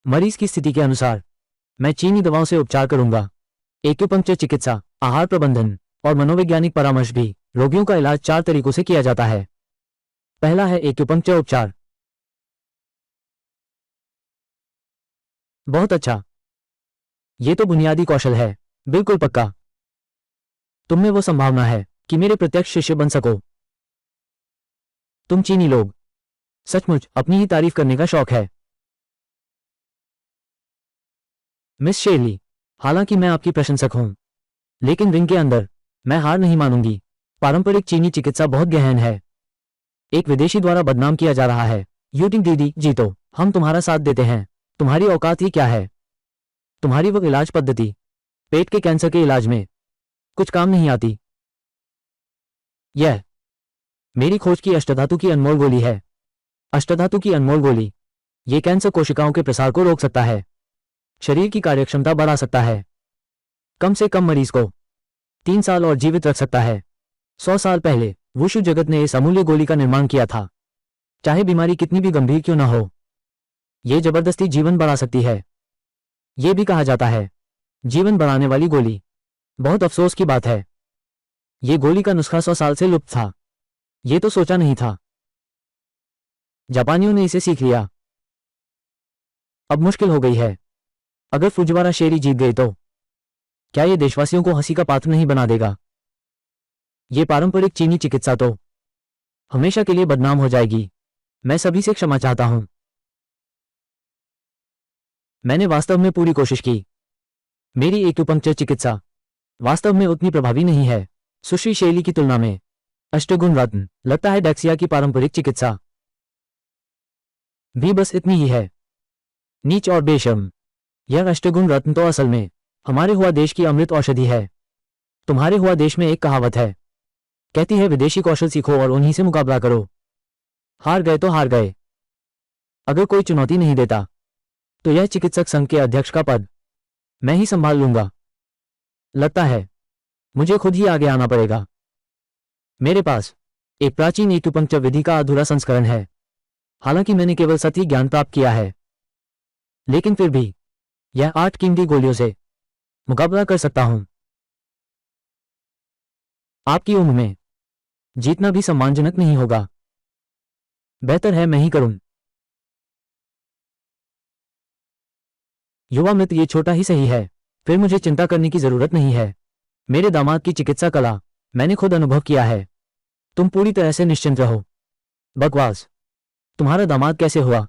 Speaker 1: मरीज की स्थिति के अनुसार मैं चीनी दवाओं से उपचार करूंगा। एक्यूपंक्चर चिकित्सा, आहार प्रबंधन और मनोवैज्ञानिक परामर्श भी। रोगियों का इलाज 4 तरीकों से किया जाता है। पहला है एक्यूपंक्चर उपचार। बहुत अच्छा, ये तो बुनियादी कौशल है। बिल्कुल पक्का। तुम में वो संभावना है कि मेरे प्रत्यक्ष शिष्य बन सको। तुम चीनी लोग सचमुच अपनी ही तारीफ करने का शौक है। मिस शेरली, हालांकि मैं आपकी प्रशंसक हूं, लेकिन रिंग के अंदर मैं हार नहीं मानूंगी। पारंपरिक चीनी चिकित्सा बहुत गहन है। एक विदेशी द्वारा बदनाम किया जा रहा है। यूटिंग दीदी जीतो, हम तुम्हारा साथ देते हैं। तुम्हारी औकात ही क्या है? तुम्हारी वो इलाज पद्धति पेट के कैंसर के इलाज में कुछ काम नहीं आती। यह मेरी खोज की अष्टधातु की अनमोल गोली है। अष्टधातु की अनमोल गोली, यह कैंसर कोशिकाओं के प्रसार को रोक सकता है, शरीर की कार्यक्षमता बढ़ा सकता है, कम से कम मरीज को 3 साल और जीवित रख सकता है। 100 साल पहले वुशु जगत ने इस अमूल्य गोली का निर्माण किया था। चाहे बीमारी कितनी भी गंभीर क्यों न हो, यह जबरदस्ती जीवन बढ़ा सकती है। यह भी कहा जाता है जीवन बढ़ाने वाली गोली। बहुत अफसोस की बात है, यह गोली का नुस्खा 100 साल से लुप्त था। यह तो सोचा नहीं था। जापानियों ने इसे सीख लिया। अब मुश्किल हो गई है। अगर फुजिवारा शेरी जीत गई तो क्या यह देशवासियों को हंसी का पात्र नहीं बना देगा? यह पारंपरिक चीनी चिकित्सा तो हमेशा के लिए बदनाम हो जाएगी। मैं सभी से क्षमा चाहता हूं। मैंने वास्तव में पूरी कोशिश की। मेरी एक्यूपंक्चर चिकित्सा वास्तव में उतनी प्रभावी नहीं है सुश्री शैली की तुलना में। अष्टगुण रत्न, लगता है डेक्सिया की पारंपरिक चिकित्सा भी बस इतनी ही है, नीच और बेशर्म। यह अष्टगुण रत्न तो असल में हमारे हुआ देश की अमृत औषधि है। तुम्हारे हुआ देश में एक कहावत है, कहती है विदेशी कौशल सीखो और उन्हीं से मुकाबला करो। हार गए तो हार गए। अगर कोई चुनौती नहीं देता तो यह चिकित्सक संघ के अध्यक्ष का पद मैं ही संभाल लूंगा। लगता है मुझे खुद ही आगे आना पड़ेगा। मेरे पास एक प्राचीन एक्यूपंक्चर विधि का अधूरा संस्करण है। हालांकि मैंने केवल सतही ज्ञान प्राप्त किया है, लेकिन फिर भी यह 8 कीमती गोलियों से मुकाबला कर सकता हूं। आपकी उम्र में जीतना भी सम्मानजनक नहीं होगा। बेहतर है मैं ही करूं। युवा मित्र, ये छोटा ही सही है, फिर मुझे चिंता करने की जरूरत नहीं है। मेरे दामाद की चिकित्सा कला मैंने खुद अनुभव किया है। तुम पूरी तरह से निश्चिंत रहो। बकवास, तुम्हारा दामाद कैसे हुआ?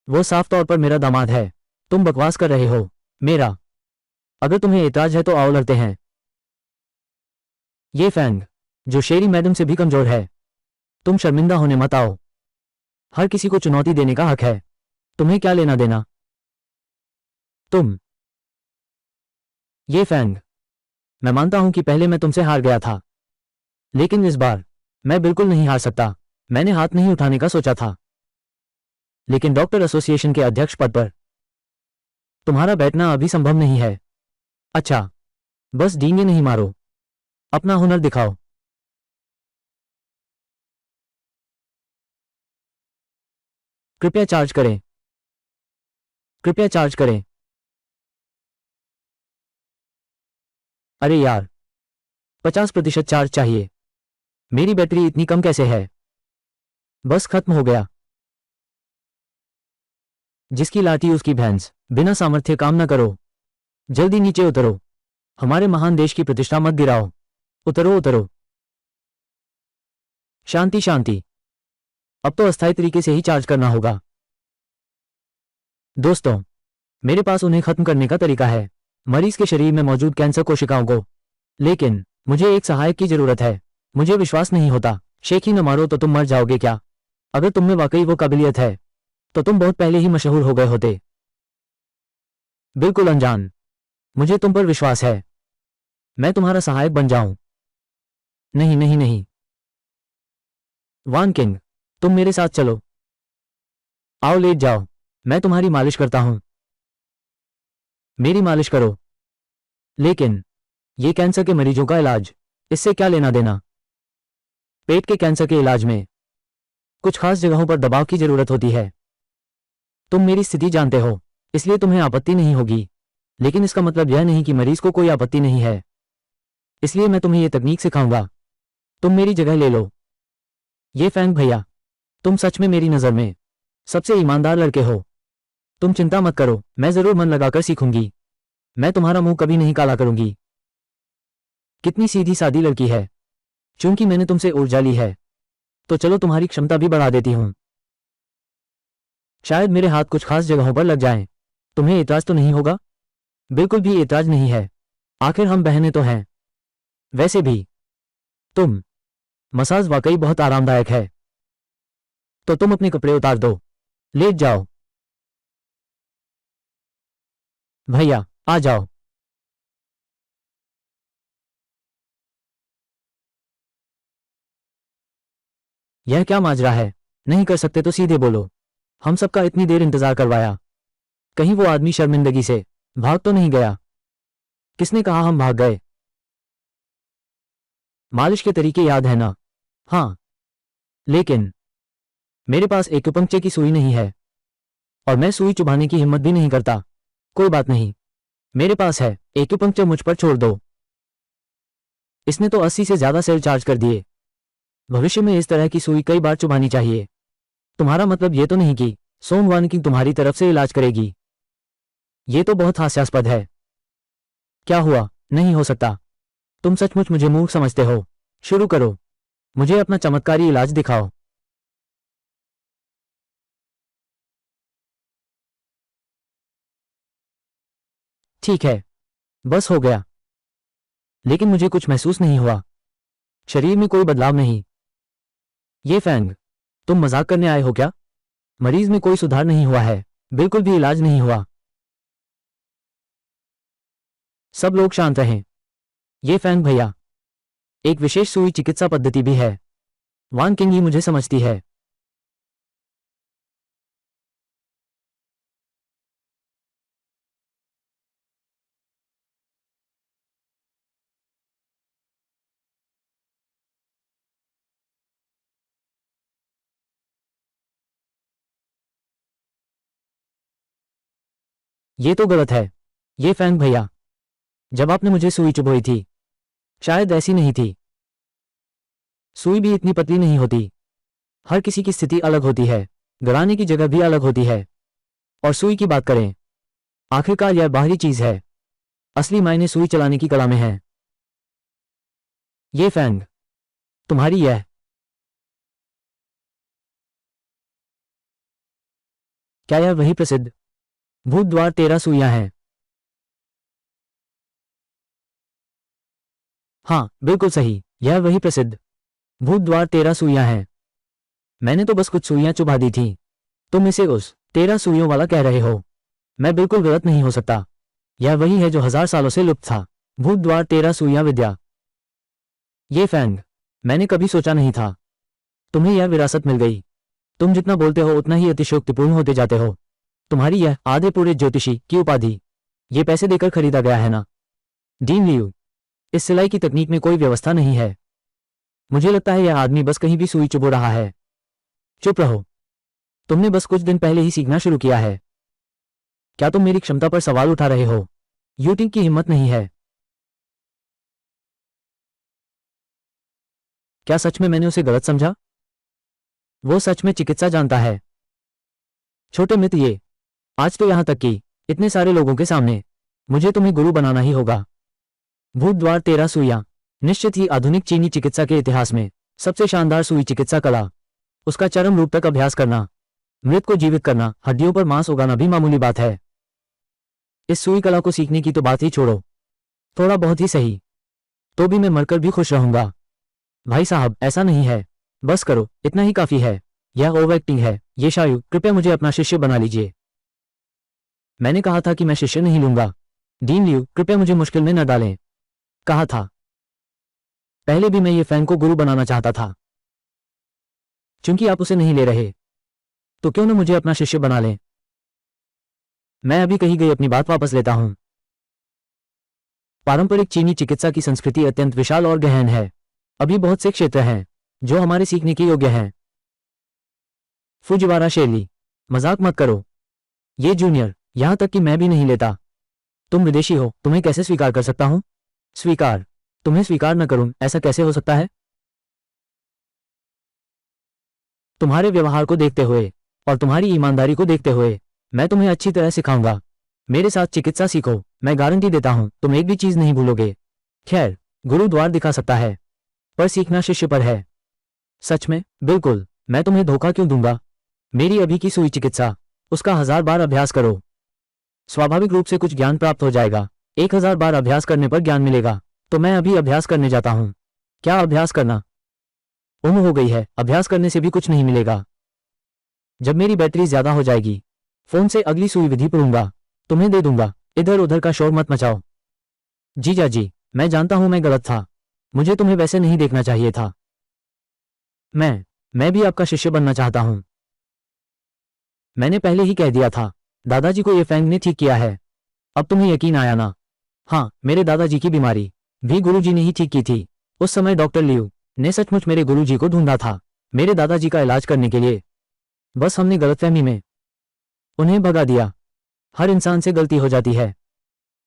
Speaker 1: वो साफ तौर पर मेरा दामाद है। तुम बकवास कर रहे हो। मेरा, अगर तुम्हें ऐतराज है तो आओ लड़ते हैं। ये फैंग जो शेरी मैडम से भी कमजोर है। तुम शर्मिंदा होने मत आओ। हर किसी को चुनौती देने का हक है। तुम्हें क्या लेना देना? तुम, ये फैंग, मैं मानता हूं कि पहले मैं तुमसे हार गया था, लेकिन इस बार मैं बिल्कुल नहीं हार सकता। मैंने हाथ नहीं उठाने का सोचा था, लेकिन डॉक्टर एसोसिएशन के अध्यक्ष पद पर तुम्हारा बैठना अभी संभव नहीं है। अच्छा, बस डींगे नहीं मारो, अपना हुनर दिखाओ। कृपया चार्ज करें। कृपया चार्ज करें। अरे यार, 50% चार्ज चाहिए। मेरी बैटरी इतनी कम कैसे है? बस खत्म हो गया। जिसकी लाठी उसकी भैंस। बिना सामर्थ्य काम न करो। जल्दी नीचे उतरो। हमारे महान देश की प्रतिष्ठा मत गिराओ। उतरो उतरो। शांति शांति। अब तो अस्थायी तरीके से ही चार्ज करना होगा। दोस्तों, मेरे पास उन्हें खत्म करने का तरीका है, मरीज के शरीर में मौजूद कैंसर कोशिकाओं को। लेकिन मुझे एक सहायक की जरूरत है। मुझे विश्वास नहीं होता। शेखी न मारो तो तुम मर जाओगे क्या? अगर तुम में वाकई वो काबिलियत है तो तुम बहुत पहले ही मशहूर हो गए होते। बिल्कुल अनजान। मुझे तुम पर विश्वास है। मैं तुम्हारा सहायक बन जाऊं? नहीं नहीं नहीं। वान किंग, तुम मेरे साथ चलो। आओ लेट जाओ, मैं तुम्हारी मालिश करता हूं। मेरी मालिश करो। लेकिन ये कैंसर के मरीजों का इलाज, इससे क्या लेना देना? पेट के कैंसर के इलाज में कुछ खास जगहों पर दबाव की जरूरत होती है। तुम मेरी स्थिति जानते हो, इसलिए तुम्हें आपत्ति नहीं होगी, लेकिन इसका मतलब यह नहीं कि मरीज को कोई आपत्ति नहीं है। इसलिए मैं तुम्हें यह तकनीक सिखाऊंगा। तुम मेरी जगह ले लो। ये फैंग भैया, तुम सच में मेरी नज़र में सबसे ईमानदार लड़के हो। तुम चिंता मत करो, मैं जरूर मन लगाकर सीखूंगी। मैं तुम्हारा मुंह कभी नहीं काला करूंगी। कितनी सीधी सादी लड़की है। चूंकि मैंने तुमसे ऊर्जा ली है, तो चलो तुम्हारी क्षमता भी बढ़ा देती हूं। शायद मेरे हाथ कुछ खास जगहों पर लग जाएं। तुम्हें एतराज तो नहीं होगा? बिल्कुल भी एतराज नहीं है, आखिर हम बहनें तो हैं। वैसे भी तुम मसाज वाकई बहुत आरामदायक है। तो तुम अपने कपड़े उतार दो, लेट जाओ। भैया आ जाओ। यह क्या माजरा है? नहीं कर सकते तो सीधे बोलो। हम सबका इतनी देर इंतजार करवाया, कहीं वो आदमी शर्मिंदगी से भाग तो नहीं गया? किसने कहा हम भाग गए? मालिश के तरीके याद है ना? हाँ, लेकिन मेरे पास एक्यूपंक्चर की सुई नहीं है, और मैं सुई चुभाने की हिम्मत भी नहीं करता। कोई बात नहीं, मेरे पास है, एक्यूपंक्चर मुझ पर छोड़ दो। इसने तो 80 से ज्यादा सेल चार्ज कर दिए। भविष्य में इस तरह की सुई कई बार चुभानी चाहिए। तुम्हारा मतलब ये तो नहीं कि सोमवान की तुम्हारी तरफ से इलाज करेगी? ये तो बहुत हास्यास्पद है। क्या हुआ? नहीं हो सकता। तुम सचमुच मुझे मूर्ख समझते हो। शुरू करो, मुझे अपना चमत्कारी इलाज दिखाओ। ठीक है, बस हो गया। लेकिन मुझे कुछ महसूस नहीं हुआ, शरीर में कोई बदलाव नहीं। ये फैंग, तुम मजाक करने आए हो क्या? मरीज में कोई सुधार नहीं हुआ है, बिल्कुल भी इलाज नहीं हुआ। सब लोग शांत रहें। ये फैंग भैया, एक विशेष सुई चिकित्सा पद्धति भी है। वान किंग ही मुझे समझती है। ये तो गलत है। ये फैंग भैया, जब आपने मुझे सुई चुभोई थी, शायद ऐसी नहीं थी। सुई भी इतनी पतली नहीं होती। हर किसी की स्थिति अलग होती है, गड़ाने की जगह भी अलग होती है। और सुई की बात करें, आखिरकार यह बाहरी चीज है, असली मायने सुई चलाने की कला में है। ये फैंग, तुम्हारी यह क्या यह वही प्रसिद्ध भूत द्वार 13 सुइयां हैं? हाँ, बिल्कुल सही, यह वही प्रसिद्ध भूत द्वार 13 सुइयां हैं। मैंने तो बस कुछ सुइयां चुभा दी थी। तुम इसे उस 13 सुइयों वाला कह रहे हो? मैं बिल्कुल गलत नहीं हो सकता। यह वही है जो 1000 सालों से लुप्त था, भूत द्वार 13 सुइयां विद्या। ये फैंग, मैंने कभी सोचा नहीं था। तुम्हें यह विरासत मिल गई। तुम जितना बोलते हो उतना ही अतिशयोक्तिपूर्ण होते जाते हो। तुम्हारी यह आधे पूरे ज्योतिषी की उपाधि, ये पैसे देकर खरीदा गया है ना? डीन लियू, इस सिलाई की तकनीक में कोई व्यवस्था नहीं है। मुझे लगता है यह आदमी बस कहीं भी सुई चुभो रहा है। चुप रहो, तुमने बस कुछ दिन पहले ही सीखना शुरू किया है। क्या तुम मेरी क्षमता पर सवाल उठा रहे हो? यूटिंग की हिम्मत नहीं है। क्या सच में मैंने उसे गलत समझा? वो सच में चिकित्सा जानता है। छोटे मित्र, ये आज तो यहां तक कि इतने सारे लोगों के सामने मुझे तुम्हें गुरु बनाना ही होगा। भूत द्वार 13 सुइयां निश्चित ही आधुनिक चीनी चिकित्सा के इतिहास में सबसे शानदार सुई चिकित्सा कला। उसका चरम रूप तक अभ्यास करना, मृत को जीवित करना, हड्डियों पर मांस उगाना भी मामूली बात है। इस सुई कला को सीखने की तो बात ही छोड़ो, थोड़ा बहुत ही सही, तो भी मैं मरकर भी खुश रहूंगा। भाई साहब, ऐसा नहीं है, बस करो, इतना ही काफी है। यह ओवर एक्टिंग है। ये शायु, कृपया मुझे अपना शिष्य बना लीजिए। मैंने कहा था कि मैं शिष्य नहीं लूंगा। डीन लियू, कृपया मुझे मुश्किल में न डालें। कहा था, पहले भी मैं ये फैन को गुरु बनाना चाहता था। चूंकि आप उसे नहीं ले रहे तो क्यों न मुझे अपना शिष्य बना लें। मैं अभी कही गई अपनी बात वापस लेता हूं। पारंपरिक चीनी चिकित्सा की संस्कृति अत्यंत विशाल और गहन है। अभी बहुत से क्षेत्र हैं जो हमारे सीखने के योग्य हैं। फुजिवारा शैली, मजाक मत करो। ये जूनियर, यहां तक कि मैं भी नहीं लेता। तुम विदेशी हो, तुम्हें कैसे स्वीकार कर सकता हूं? स्वीकार? तुम्हें स्वीकार न करूं, ऐसा कैसे हो सकता है? तुम्हारे व्यवहार को देखते हुए और तुम्हारी ईमानदारी को देखते हुए मैं तुम्हें अच्छी तरह सिखाऊंगा। मेरे साथ चिकित्सा सीखो, मैं गारंटी देता हूं तुम एक भी चीज नहीं भूलोगे। खैर, गुरु द्वार दिखा सकता है पर सीखना शिष्य पर है। सच में? बिल्कुल, मैं तुम्हें धोखा क्यों दूंगा? मेरी अभी की सुई चिकित्सा, उसका 1000 बार अभ्यास करो। स्वाभाविक रूप से कुछ ज्ञान प्राप्त हो जाएगा। 1000 बार अभ्यास करने पर ज्ञान मिलेगा। तो मैं अभी अभ्यास करने जाता हूं। क्या अभ्यास करना? उम्र हो गई है, अभ्यास करने से भी कुछ नहीं मिलेगा। जब मेरी बैटरी ज्यादा हो जाएगी फोन से अगली सुई विधि पढ़ूंगा, तुम्हें दे दूंगा। इधर उधर का शोर मत मचाओ। जीजा जी, मैं जानता हूं मैं गलत था। मुझे तुम्हें वैसे नहीं देखना चाहिए था। मैं भी आपका शिष्य बनना चाहता हूं। मैंने पहले ही कह दिया था, दादाजी को ये फैंग ने ठीक किया है। अब तुम्हें यकीन आया ना? हाँ, मेरे दादाजी की बीमारी भी गुरुजी ने ही ठीक की थी। उस समय डॉक्टर लियू ने सचमुच मेरे गुरुजी को ढूंढा था मेरे दादाजी का इलाज करने के लिए। बस हमने गलतफहमी में उन्हें भगा दिया। हर इंसान से गलती हो जाती है।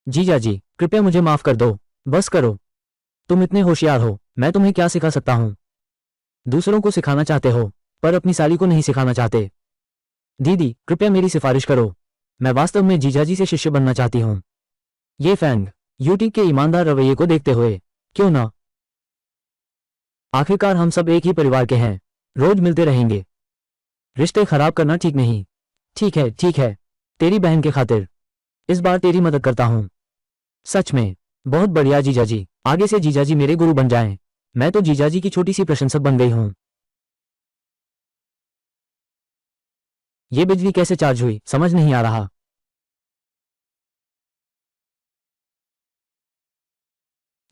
Speaker 1: जीजा जी, कृपया मुझे माफ कर दो। बस करो। तुम इतने होशियार हो, मैं तुम्हें क्या सिखा सकता हूं? दूसरों को सिखाना चाहते हो पर अपनी साली को नहीं सिखाना चाहते। दीदी, कृपया मेरी सिफारिश करो। मैं वास्तव में जीजाजी से शिष्य बनना चाहती हूं। ये फैंग यूटी के ईमानदार रवैये को देखते हुए क्यों ना? आखिरकार हम सब एक ही परिवार के हैं, रोज मिलते रहेंगे। रिश्ते खराब करना ठीक नहीं। ठीक है, तेरी बहन के खातिर इस बार तेरी मदद करता हूं। सच में? बहुत बढ़िया जीजाजी, आगे से जीजाजी मेरे गुरु बन जाएं। मैं तो जीजाजी की छोटी सी प्रशंसक बन गई हूं। ये बिजली कैसे चार्ज हुई समझ नहीं आ रहा।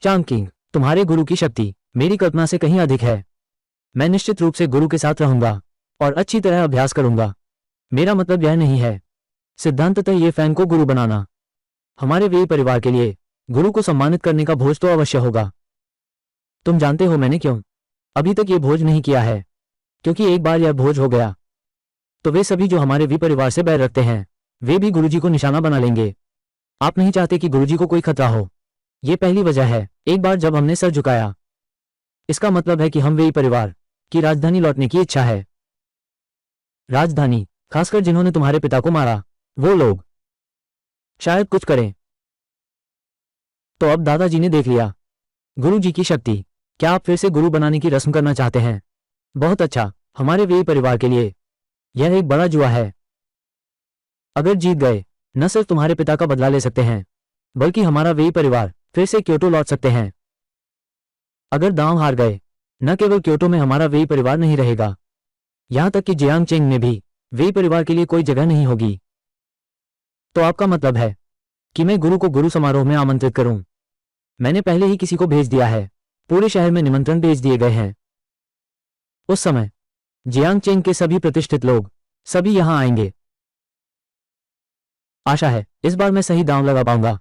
Speaker 1: चांग किंग, तुम्हारे गुरु की शक्ति मेरी कल्पना से कहीं अधिक है। मैं निश्चित रूप से गुरु के साथ रहूंगा और अच्छी तरह अभ्यास करूंगा। मेरा मतलब यह नहीं है सिद्धांततः ये फैन को गुरु बनाना। हमारे वे परिवार के लिए गुरु को सम्मानित करने का भोज तो अवश्य होगा। तुम जानते हो मैंने क्यों अभी तक ये भोज नहीं किया है? क्योंकि एक बार यह भोज हो गया तो वे सभी जो हमारे वी परिवार से बैर रखते हैं वे भी गुरुजी को निशाना बना लेंगे। आप नहीं चाहते कि गुरुजी को कोई खतरा हो। ये पहली वजह है। एक बार जब हमने सर झुकाया इसका मतलब है कि हम वे परिवार की राजधानी लौटने की इच्छा है। राजधानी? खासकर जिन्होंने तुम्हारे पिता को मारा वो लोग शायद कुछ करें। तो अब दादाजी ने देख लिया गुरुजी की शक्ति। क्या आप फिर से गुरु बनाने की रस्म करना चाहते हैं? बहुत अच्छा, हमारे वे परिवार के लिए यह एक बड़ा जुआ है। अगर जीत गए न सिर्फ तुम्हारे पिता का बदला ले सकते हैं बल्कि हमारा वे परिवार फिर से क्योटो लौट सकते हैं। अगर दांव हार गए न केवल क्योटो में हमारा वे परिवार नहीं रहेगा, यहां तक कि जियांग चेंग में भी वे परिवार के लिए कोई जगह नहीं होगी। तो आपका मतलब है कि मैं गुरु को गुरु समारोह में आमंत्रित करूं? मैंने पहले ही किसी को भेज दिया है। पूरे शहर में निमंत्रण भेज दिए गए हैं। उस समय जियांग चेंग के सभी प्रतिष्ठित लोग सभी यहां आएंगे। आशा है इस बार मैं सही दांव लगा पाऊंगा।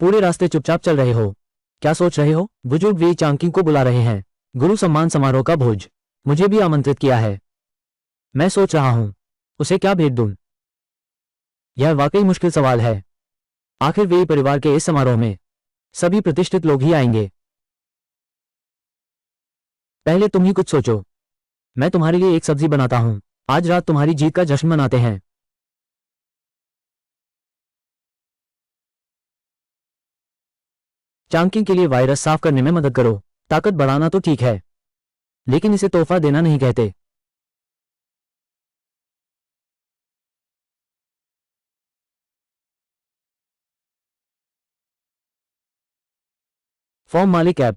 Speaker 1: पूरे रास्ते चुपचाप चल रहे हो? क्या सोच रहे हो? बुजुर्ग वे चांकिंग को बुला रहे हैं। गुरु सम्मान समारोह का भोज मुझे भी आमंत्रित किया है। मैं सोच रहा हूं उसे क्या भेज दूं। यह वाकई मुश्किल सवाल है। आखिर वे परिवार के इस समारोह में सभी प्रतिष्ठित लोग ही आएंगे। पहले तुम ही कुछ सोचो। मैं तुम्हारे लिए एक सब्जी बनाता हूं। आज रात तुम्हारी जीत का जश्न मनाते हैं। चांकिंग के लिए वायरस साफ करने में मदद करो। ताकत बढ़ाना तो ठीक है लेकिन इसे तोहफा देना नहीं कहते। फॉर्म मालिक ऐप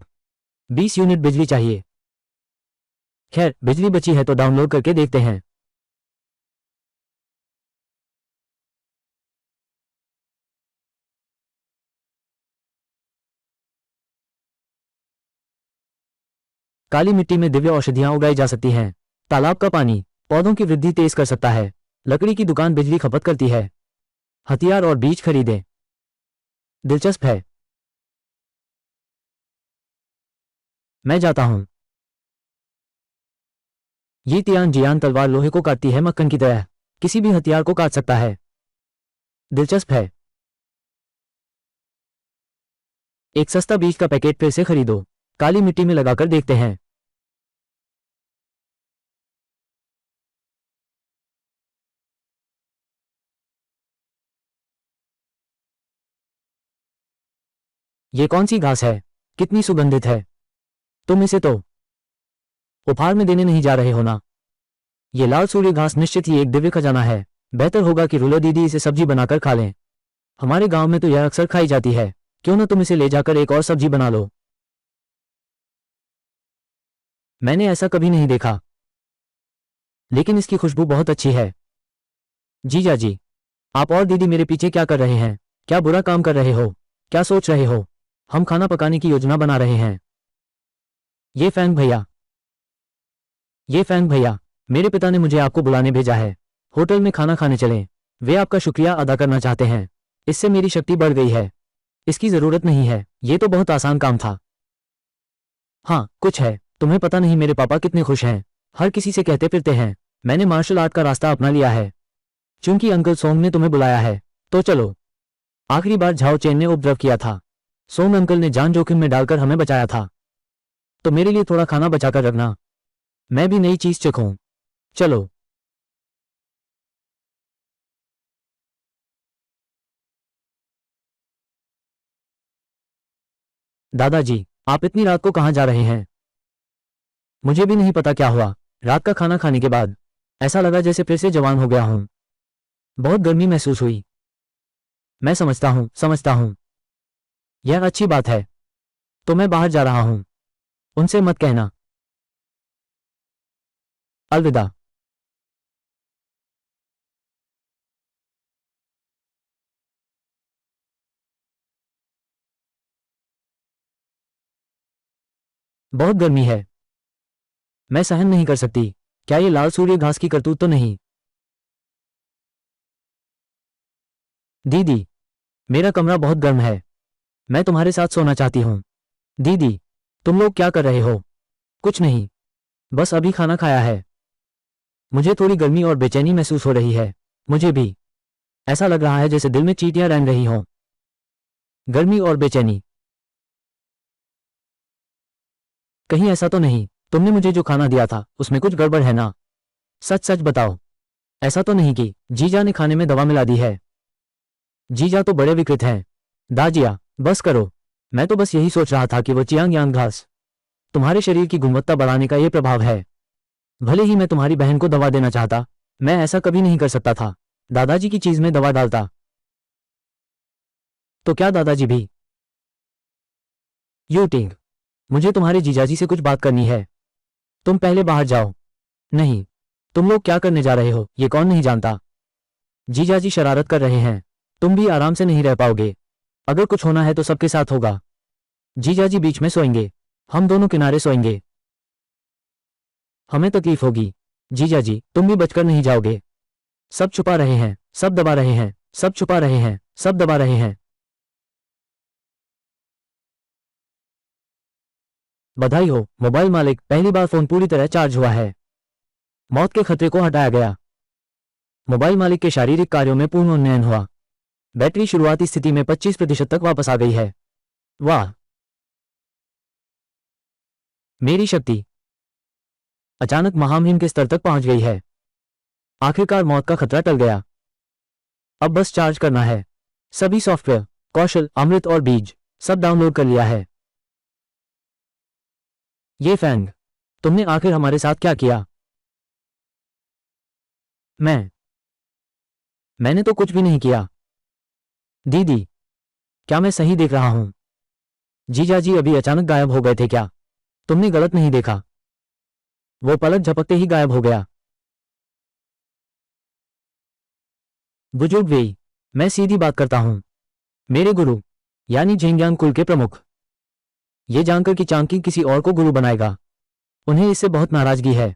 Speaker 1: 20 यूनिट बिजली चाहिए। खैर, बिजली बची है तो डाउनलोड करके देखते हैं। काली मिट्टी में दिव्य औषधियां उगाई जा सकती हैं। तालाब का पानी पौधों की वृद्धि तेज कर सकता है। लकड़ी की दुकान बिजली खपत करती है। हथियार और बीज खरीदें। दिलचस्प है। मैं जाता हूं। ये तियान जियान तलवार लोहे को काटती है मक्खन की तरह। किसी भी हथियार को काट सकता है। दिलचस्प है। एक सस्ता बीज का पैकेट फिर से खरीदो। काली मिट्टी में लगाकर देखते हैं। ये कौन सी घास है? कितनी सुगंधित है। तुम इसे तो उपहार में देने नहीं जा रहे हो ना? ये लाल सूर्य घास निश्चित ही एक दिव्य खजाना है। बेहतर होगा कि रुलो दीदी इसे सब्जी बनाकर खा लें। हमारे गांव में तो यह अक्सर खाई जाती है। क्यों न तुम इसे ले जाकर एक और सब्जी बना लो। मैंने ऐसा कभी नहीं देखा, लेकिन इसकी खुशबू बहुत अच्छी है। जीजा जी, आप और दीदी मेरे पीछे क्या कर रहे हैं? क्या बुरा काम कर रहे हो? क्या सोच रहे हो? हम खाना पकाने की योजना बना रहे हैं। ये फैंग भैया, मेरे पिता ने मुझे आपको बुलाने भेजा है। होटल में खाना खाने चलें। वे आपका शुक्रिया अदा करना चाहते हैं। इससे मेरी शक्ति बढ़ गई है। इसकी जरूरत नहीं है। ये तो बहुत आसान काम था। हाँ, कुछ है। तुम्हें पता नहीं मेरे पापा कितने खुश हैं। हर किसी से कहते फिरते हैं मैंने मार्शल आर्ट का रास्ता अपना लिया है। चूंकि अंकल सोंग ने तुम्हें बुलाया है, तो चलो। आखिरी बार झाओ चेन ने उपद्रव किया था। सोंग अंकल ने जान जोखिम में डालकर हमें बचाया था। तो मेरे लिए थोड़ा खाना बचाकर रखना। मैं भी नई चीज चखूं। चलो। दादाजी, आप इतनी रात को कहाँ जा रहे हैं? मुझे भी नहीं पता क्या हुआ। रात का खाना खाने के बाद ऐसा लगा जैसे फिर से जवान हो गया हूं। बहुत गर्मी महसूस हुई। मैं समझता हूं। यह अच्छी बात है। तो मैं बाहर जा रहा हूं। उनसे मत कहना। अलविदा। बहुत गर्मी है। मैं सहन नहीं कर सकती। क्या ये लाल सूर्य घास की करतूत तो नहीं? दीदी, मेरा कमरा बहुत गर्म है। मैं तुम्हारे साथ सोना चाहती हूँ। दीदी, तुम लोग क्या कर रहे हो? कुछ नहीं, बस अभी खाना खाया है। मुझे थोड़ी गर्मी और बेचैनी महसूस हो रही है। मुझे भी ऐसा लग रहा है जैसे दिल में चींटियां रेंग रही हों। गर्मी और बेचैनी। कहीं ऐसा तो नहीं तुमने मुझे जो खाना दिया था उसमें कुछ गड़बड़ है ना? सच सच बताओ। ऐसा तो नहीं कि जीजा ने खाने में दवा मिला दी है? जीजा तो बड़े विकृत हैं। दाजिया, बस करो। मैं तो बस यही सोच रहा था कि वो चियांग यांग घास तुम्हारे शरीर की गुणवत्ता बढ़ाने का ये प्रभाव है। भले ही मैं तुम्हारी बहन को दवा देना चाहता, मैं ऐसा कभी नहीं कर सकता था। दादाजी की चीज में दवा डालता। तो क्या दादाजी भी? यूटिंग, मुझे तुम्हारे जीजाजी से कुछ बात करनी है। तुम पहले बाहर जाओ। नहीं, तुम लोग क्या करने जा रहे हो ये कौन नहीं जानता। जीजाजी शरारत कर रहे हैं। तुम भी आराम से नहीं रह पाओगे। अगर कुछ होना है तो सबके साथ होगा। जीजाजी बीच में सोएंगे। हम दोनों किनारे सोएंगे। हमें तकलीफ होगी। जीजाजी, तुम भी बचकर नहीं जाओगे। सब छुपा रहे हैं, सब दबा रहे हैं, सब छुपा रहे हैं, सब दबा रहे हैं। बधाई हो मोबाइल मालिक, पहली बार फोन पूरी तरह चार्ज हुआ है। मौत के खतरे को हटाया गया। मोबाइल मालिक के शारीरिक कार्यों में पूर्ण उन्नयन हुआ। बैटरी शुरुआती स्थिति में 25% तक वापस आ गई है। वाह, मेरी शक्ति अचानक महामहिम के स्तर तक पहुंच गई है। आखिरकार मौत का खतरा टल गया। अब बस चार्ज करना है। सभी सॉफ्टवेयर, कौशल, अमृत और बीज सब डाउनलोड कर लिया है। ये फैंग, तुमने आखिर हमारे साथ क्या किया? मैंने तो कुछ भी नहीं किया। दीदी, क्या मैं सही देख रहा हूं? जीजाजी अभी अचानक गायब हो गए थे क्या? तुमने गलत नहीं देखा। वो पलक झपकते ही गायब हो गया। बुजुर्ग वेई, मैं सीधी बात करता हूं। मेरे गुरु यानी झेंग्यांग कुल के प्रमुख, ये जानकर कि चांकी किसी और को गुरु बनाएगा, उन्हें इससे बहुत नाराजगी है।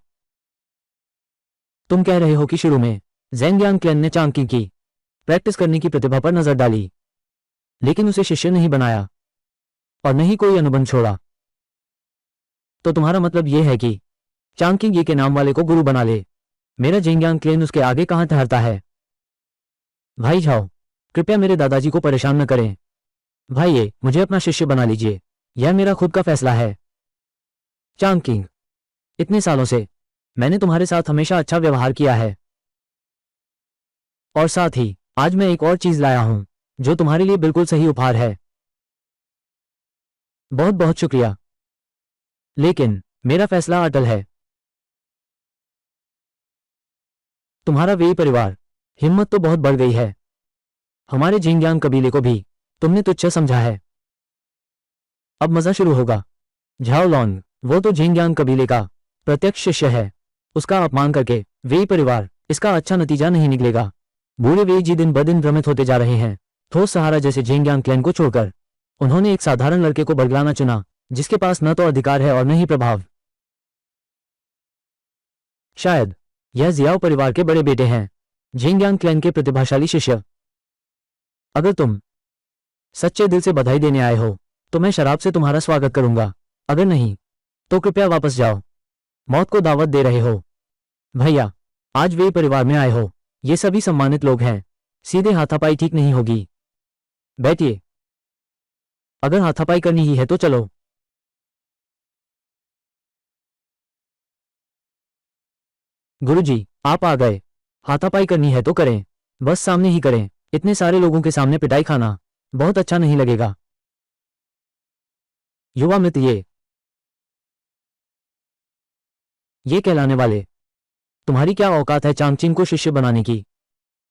Speaker 1: तुम कह रहे हो कि शुरू में ज़ेंगियांग क्लैन ने चांगकिंग की प्रैक्टिस करने की प्रतिभा पर नजर डाली, लेकिन उसे शिष्य नहीं बनाया और न ही कोई अनुबंध छोड़ा। तो तुम्हारा मतलब यह है कि चांगकिंग ये के नाम वाले को गुरु बना ले। मेरा ज़ेंगियांग क्लैन उसके आगे कहां ठहरता है? भाई झाओ, कृपया मेरे दादाजी को परेशान न करें। भाई, मुझे अपना शिष्य बना लीजिए, यह मेरा खुद का फैसला है। चांगकिंग, इतने सालों से मैंने तुम्हारे साथ हमेशा अच्छा व्यवहार किया है, और साथ ही आज मैं एक और चीज लाया हूं जो तुम्हारे लिए बिल्कुल सही उपहार है। बहुत बहुत शुक्रिया, लेकिन मेरा फैसला अटल है। तुम्हारा वेई परिवार, हिम्मत तो बहुत बढ़ गई है। हमारे जिंगयांग कबीले को भी तुमने तुच्छ समझा है। अब मजा शुरू होगा। झाओ लॉन्ग, वो तो जिंगयांग कबीले का प्रत्यक्ष शिष्य है। उसका अपमान करके वेई परिवार इसका अच्छा नतीजा नहीं निकलेगा। बूढ़े वेई जी दिन ब दिन भ्रमित होते जा रहे हैं। ठोस सहारा जैसे जिंगयांग क्लैन को छोड़कर उन्होंने एक साधारण लड़के को बरगलाना चुना, जिसके पास न तो अधिकार है और न ही प्रभाव। शायद यह जियाओ परिवार के बड़े बेटे हैं, जिंगयांग क्लैन के प्रतिभाशाली शिष्य। अगर तुम सच्चे दिल से बधाई देने आए हो तो मैं शराब से तुम्हारा स्वागत करूंगा, अगर नहीं तो कृपया वापस जाओ। मौत को दावत दे रहे हो? भैया, आज वे परिवार में आए हो, ये सभी सम्मानित लोग हैं, सीधे हाथापाई ठीक नहीं होगी। बैठिए, अगर हाथापाई करनी ही है तो चलो। गुरुजी, आप आ गए। हाथापाई करनी है तो करें, बस सामने ही करें। इतने सारे लोगों के सामने पिटाई खाना बहुत अच्छा नहीं लगेगा। युवा मित्र, ये कहलाने वाले, तुम्हारी क्या औकात है चांगचिंग को शिष्य बनाने की?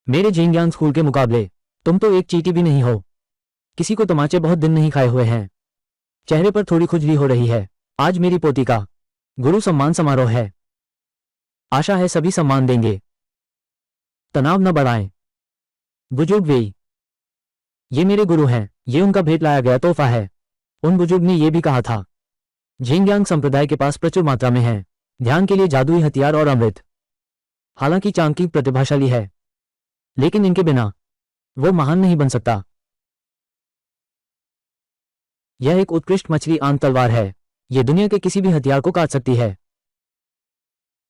Speaker 1: मेरे जिंगयांग स्कूल के मुकाबले तुम तो एक चींटी भी नहीं हो। किसी को तमाचे बहुत दिन नहीं खाए हुए हैं। चेहरे पर थोड़ी खुजली हो रही है। आज मेरी पोती का गुरु सम्मान समारोह है। आशा है सभी सम्मान देंगे। तनाव न बढ़ाएं। बुजुर्ग वेई, ये मेरे गुरु हैं, ये उनका भेंट लाया गया तोहफा है। उन बुजुर्ग ने यह भी कहा था, जिंगयांग संप्रदाय के पास प्रचुर मात्रा में है ध्यान के लिए जादुई हथियार और अमृत। हालांकि चांगकिंग प्रतिभाशाली है, लेकिन इनके बिना वो महान नहीं बन सकता। यह एक उत्कृष्ट मछली आंत तलवार है, यह दुनिया के किसी भी हथियार को काट सकती है।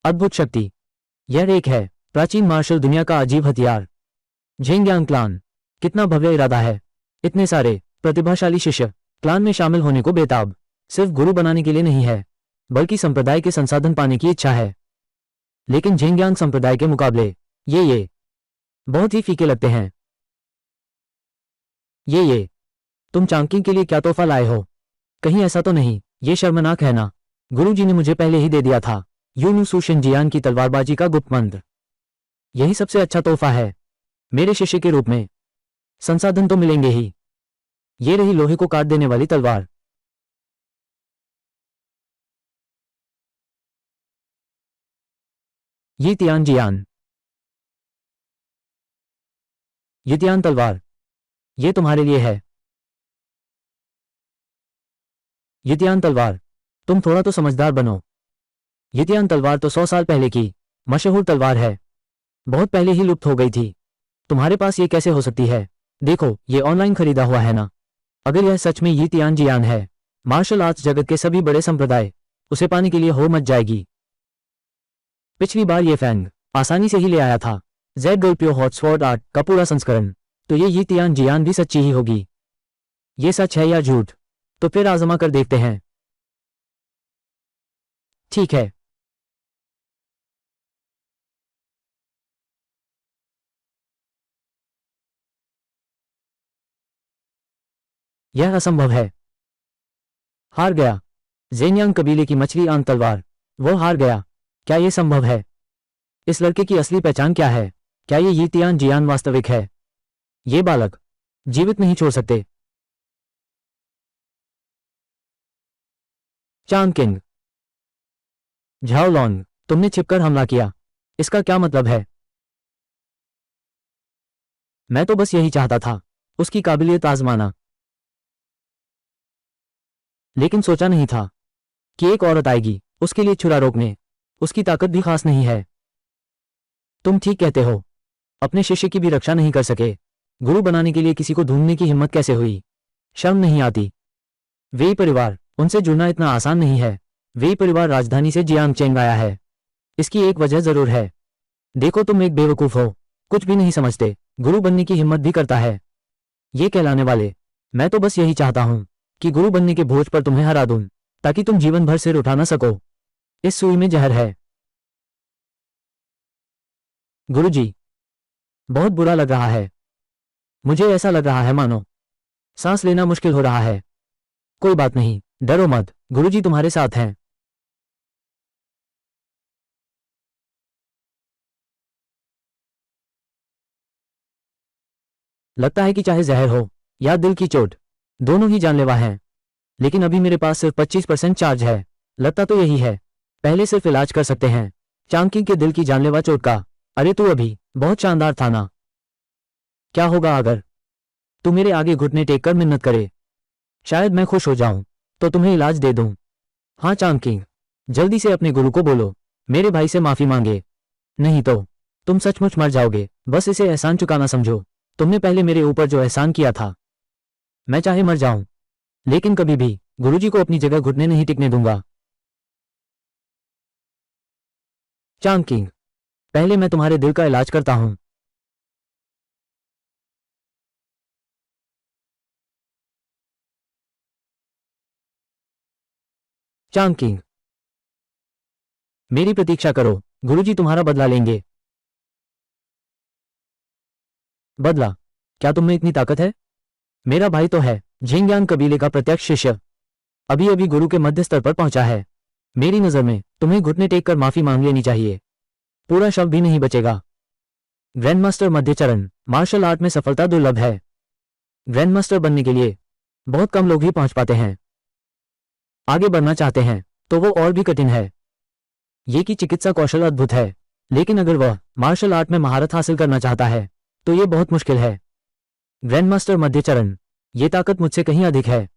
Speaker 1: अद्भुत शक्ति, यह रेक है, प्राचीन मार्शल दुनिया का अजीब हथियार। जिंगयांग क्लान, कितना भव्य इरादा है। इतने सारे प्रतिभाशाली शिष्य क्लान में शामिल होने को बेताब, सिर्फ गुरु बनाने के लिए नहीं है, बल्कि संप्रदाय के संसाधन पाने की इच्छा है। लेकिन जिंगयांग संप्रदाय के मुकाबले ये बहुत ही फीके लगते हैं। ये तुम चांगकिंग के लिए क्या तोहफा लाए हो? कहीं ऐसा तो नहीं ये शर्मनाक है ना? गुरुजी ने मुझे पहले ही दे दिया था यूनु सुशिनजियान की तलवारबाजी का गुप्त मंत्र। यही सबसे अच्छा तोहफा है मेरे शिष्य के रूप में। संसाधन तो मिलेंगे ही। ये रही लोहे को काट देने वाली तलवार। ये तियानजियान, ये तियान तलवार, ये तुम्हारे लिए है। ये तियान तलवार, तुम थोड़ा तो समझदार बनो। ये तियान तलवार तो 100 साल पहले की मशहूर तलवार है, बहुत पहले ही लुप्त हो गई थी। तुम्हारे पास ये कैसे हो सकती है? देखो, ये ऑनलाइन खरीदा हुआ है ना। अगर यह सच में ये तियानजियान है, मार्शल आर्ट्स जगत के सभी बड़े संप्रदाय उसे पाने के लिए हो मच जाएगी। पिछली बार ये फैंग आसानी से ही ले आया था जेड गोल्पियो हॉट स्वॉर्ड आर्ट का पूरा संस्करण, तो ये तियानजियान भी सच्ची ही होगी। ये सच है या झूठ? तो फिर आजमा कर देखते हैं। ठीक है। यह असंभव है। हार गया। ज़ेन्यांग कबीले की मछली आंत तलवार, वो हार गया। क्या यह संभव है? इस लड़के की असली पहचान क्या है? क्या ये तियानजियान वास्तविक है? ये बालक जीवित नहीं छोड़ सकते। चांगकिंग, झाओलॉन्ग, तुमने छिपकर हमला किया, इसका क्या मतलब है? मैं तो बस यही चाहता था, उसकी काबिलियत आजमाना। लेकिन सोचा नहीं था कि एक औरत आएगी उसके लिए छुरा रोकने उसकी ताकत भी खास नहीं है। तुम ठीक कहते हो, अपने शिष्य की भी रक्षा नहीं कर सके। गुरु बनाने के लिए किसी को ढूंढने की हिम्मत कैसे हुई? शर्म नहीं आती? वेई परिवार, उनसे जुड़ना इतना आसान नहीं है। वेई परिवार राजधानी से जियांगचेंग आया है। इसकी एक वजह जरूर है। देखो, तुम एक बेवकूफ हो, कुछ भी नहीं समझते। गुरु बनने की हिम्मत भी करता है ये कहलाने वाले। मैं तो बस यही चाहता हूं कि गुरु बनने के भोज पर तुम्हें हरा दूं, ताकि तुम जीवन भर सिर उठा ना सको। इस सुई में जहर है। गुरुजी, बहुत बुरा लग रहा है। मुझे ऐसा लग रहा है मानो सांस लेना मुश्किल हो रहा है। कोई बात नहीं, डरो मत, गुरुजी तुम्हारे साथ हैं। लगता है कि चाहे जहर हो या दिल की चोट, दोनों ही जानलेवा हैं। लेकिन अभी मेरे पास सिर्फ 25% चार्ज है। लगता तो यही है। पहले सिर्फ इलाज कर सकते हैं चांगकिंग के दिल की जानलेवा चोट का। अरे तू अभी बहुत शानदार था ना। क्या होगा अगर तू मेरे आगे घुटने टेक कर मिन्नत करे? शायद मैं खुश हो जाऊं तो तुम्हें इलाज दे दूं। हाँ चांगकिंग, जल्दी से अपने गुरु को बोलो मेरे भाई से माफी मांगे, नहीं तो तुम सचमुच मर जाओगे। बस इसे एहसान चुकाना समझो। तुमने पहले मेरे ऊपर जो एहसान किया था। मैं चाहे मर जाऊं, लेकिन कभी भी गुरुजी को अपनी जगह घुटने नहीं टिकने दूंगा। चांगकिंग, पहले मैं तुम्हारे दिल का इलाज करता हूं। चांगकिंग, मेरी प्रतीक्षा करो, गुरुजी तुम्हारा बदला लेंगे। बदला? क्या तुम में इतनी ताकत है? मेरा भाई तो है झिंगयांग कबीले का प्रत्यक्ष शिष्य, अभी अभी गुरु के मध्य स्तर पर पहुंचा है। मेरी नजर में तुम्हें घुटने टेक कर माफी मांग लेनी चाहिए। पूरा शव भी नहीं बचेगा। ग्रैंड मास्टर मध्य चरण, मार्शल आर्ट में सफलता दुर्लभ है। ग्रैंड मास्टर बनने के लिए बहुत कम लोग ही पहुंच पाते हैं। आगे बढ़ना चाहते हैं तो वो और भी कठिन है। ये की चिकित्सा कौशल अद्भुत है, लेकिन अगर वह मार्शल आर्ट में महारत हासिल करना चाहता है तो ये बहुत मुश्किल है। ग्रैंड मास्टर मध्य चरण, ये ताकत मुझसे कहीं अधिक है।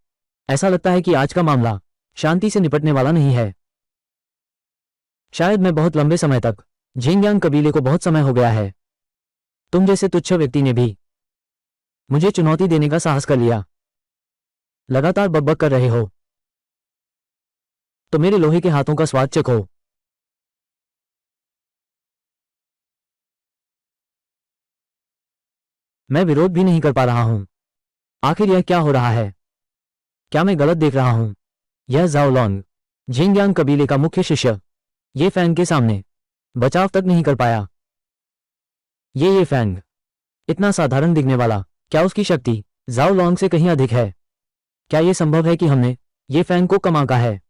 Speaker 1: ऐसा लगता है कि आज का मामला शांति से निपटने वाला नहीं है। शायद मैं बहुत लंबे समय तक झिंगयांग कबीले को बहुत समय हो गया है। तुम जैसे तुच्छ व्यक्ति ने भी मुझे चुनौती देने का साहस कर लिया। लगातार बकबक कर रहे हो तो मेरे लोहे के हाथों का स्वाद चखो। मैं विरोध भी नहीं कर पा रहा हूं। आखिर यह क्या हो रहा है? क्या मैं गलत देख रहा हूं? यह जाओलॉन्ग, झिंगयांग कबीले का मुख्य शिष्य, ये फैंग के सामने बचाव तक नहीं कर पाया। ये फैंग, इतना साधारण दिखने वाला, क्या उसकी शक्ति जाओलॉन्ग से कहीं अधिक है? क्या यह संभव है कि हमने ये फैंग को कमा का है?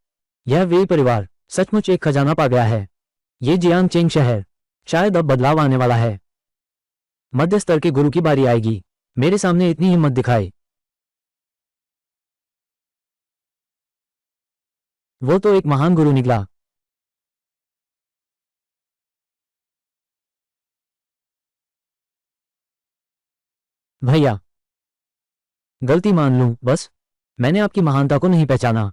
Speaker 1: यह वेई परिवार सचमुच एक खजाना पा गया है। ये जियांगचेंग शहर, शायद अब बदलाव आने वाला है। मध्य स्तर के गुरु की बारी आएगी मेरे सामने इतनी हिम्मत दिखाए। वो तो एक महान गुरु निकला। भैया, गलती मान लूं बस, मैंने आपकी महानता को नहीं पहचाना।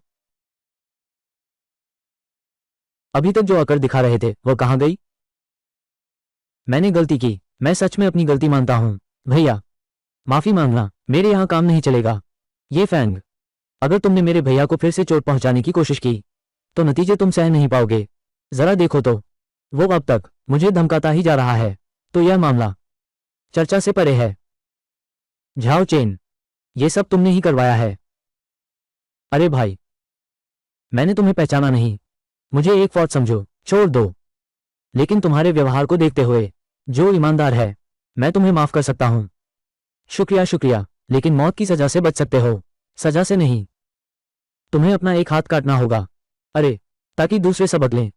Speaker 1: अभी तक जो अकड़ दिखा रहे थे वह कहाँ गई? मैंने गलती की, मैं सच में अपनी गलती मानता हूं। भैया, माफी मांगना मेरे यहां काम नहीं चलेगा। ये फैंग, अगर तुमने मेरे भैया को फिर से चोट पहुंचाने की कोशिश की तो नतीजे तुम सह नहीं पाओगे। जरा देखो तो, वो अब तक मुझे धमकाता ही जा रहा है। तो यह मामला चर्चा से परे है। झाओ चेन, ये सब तुमने ही करवाया है। अरे भाई, मैंने तुम्हें पहचाना नहीं। मुझे एक फौज समझो, छोड़ दो। लेकिन तुम्हारे व्यवहार को देखते हुए, जो ईमानदार है, मैं तुम्हें माफ कर सकता हूं। शुक्रिया शुक्रिया, लेकिन मौत की सजा से बच सकते हो, सजा से नहीं। तुम्हें अपना एक हाथ काटना होगा। अरे, ताकि दूसरे सबक लें।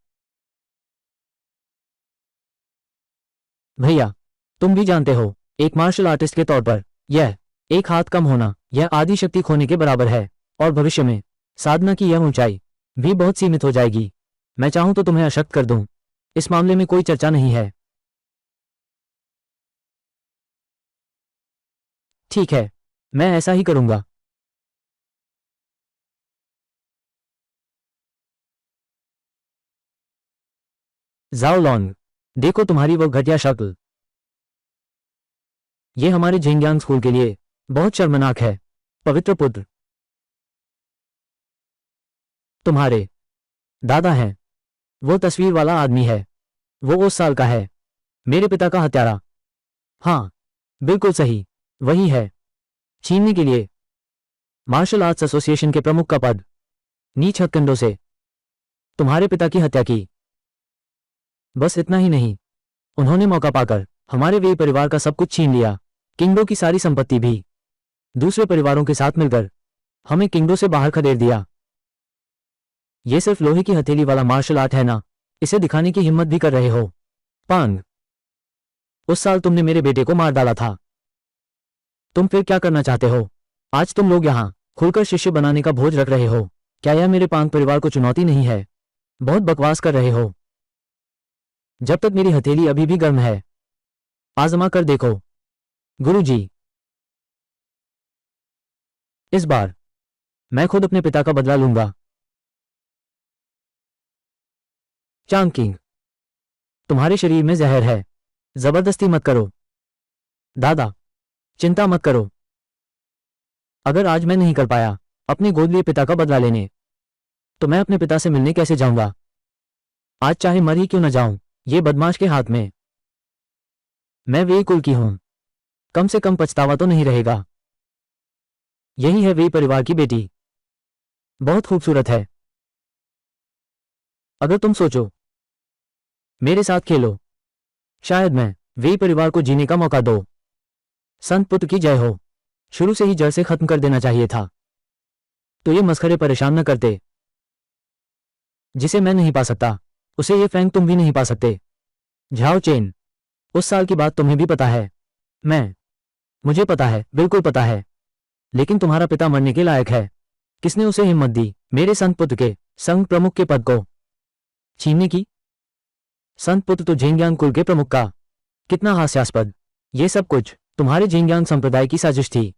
Speaker 1: भैया, तुम भी जानते हो, एक मार्शल आर्टिस्ट के तौर पर यह एक हाथ कम होना यह आदि शक्ति खोने के बराबर है। और भविष्य में साधना की यह ऊंचाई भी बहुत सीमित हो जाएगी। मैं चाहूं तो तुम्हें अशक्त कर दूं। इस मामले में कोई चर्चा नहीं है। ठीक है, मैं ऐसा ही करूंगा। जाओ लॉन्ग, देखो तुम्हारी वो घटिया शक्ल। ये हमारे झेंग्यांग स्कूल के लिए बहुत शर्मनाक है। पवित्र पुत्र तुम्हारे दादा हैं। वो तस्वीर वाला आदमी है। वो उस साल का है, मेरे पिता का हत्यारा। हाँ, बिल्कुल सही, वही है। छीनने के लिए मार्शल आर्ट्स एसोसिएशन के प्रमुख का पद, नीच हथकंडों से तुम्हारे पिता की हत्या की। बस इतना ही नहीं, उन्होंने मौका पाकर हमारे वे परिवार का सब कुछ छीन लिया, किंगडो की सारी संपत्ति भी। दूसरे परिवारों के साथ मिलकर हमें किंगडो से बाहर खदेड़ दिया। ये सिर्फ लोहे की हथेली वाला मार्शल आर्ट है ना, इसे दिखाने की हिम्मत भी कर रहे हो। पांग, उस साल तुमने मेरे बेटे को मार डाला था। तुम फिर क्या करना चाहते हो? आज तुम लोग यहाँ खुलकर शिष्य बनाने का भोज रख रहे हो। क्या यह मेरे पांग परिवार को चुनौती नहीं है? बहुत बकवास कर रहे हो। जब तक मेरी हथेली अभी भी गर्म है, आजमा कर देखो। गुरुजी, इस बार मैं खुद अपने पिता का बदला लूंगा। चांग किंग, तुम्हारे शरीर में जहर है, जबरदस्ती मत करो। दादा, चिंता मत करो। अगर आज मैं नहीं कर पाया अपने गोद लिए पिता का बदला लेने, तो मैं अपने पिता से मिलने कैसे जाऊंगा? आज चाहे मर ही क्यों न जाऊं ये बदमाश के हाथ में। मैं वे कुल की हूं, कम से कम पछतावा तो नहीं रहेगा। यही है वे परिवार की बेटी, बहुत खूबसूरत है। अगर तुम सोचो मेरे साथ खेलो, शायद मैं वे परिवार को जीने का मौका दो। संत पुत्र की जय हो। शुरू से ही जड़ से खत्म कर देना चाहिए था। तो ये मस्खरे परेशान न करते। जिसे मैं नहीं पा सकता उसे ये फैंग तुम भी नहीं पा सकते। झाओ चेन, उस साल की बात तुम्हें भी पता है। मुझे पता है, बिल्कुल पता है। लेकिन तुम्हारा पिता मरने के लायक है। किसने उसे हिम्मत दी मेरे संत पुत्र के संघ प्रमुख के पद को छीनने की? संत पुत्र तो झेंग्यांग कुल के प्रमुख का। कितना हास्यास्पद। ये सब कुछ तुम्हारे झेंग्यांग संप्रदाय की साजिश थी,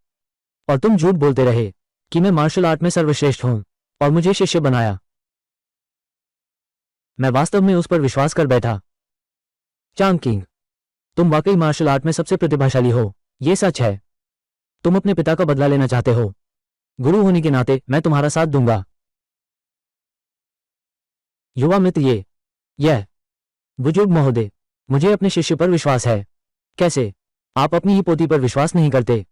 Speaker 1: और तुम झूठ बोलते रहे कि मैं मार्शल आर्ट में सर्वश्रेष्ठ हूं और मुझे शिष्य बनाया। मैं वास्तव में उस पर विश्वास कर बैठा। चांग किंग, तुम वाकई मार्शल आर्ट में सबसे प्रतिभाशाली हो, ये सच है। तुम अपने पिता का बदला लेना चाहते हो। गुरु होने के नाते मैं तुम्हारा साथ दूंगा। युवा मित्र, यह बुजुर्ग महोदय, मुझे अपने शिष्य पर विश्वास है। कैसे आप अपनी ही पोती पर विश्वास नहीं करते?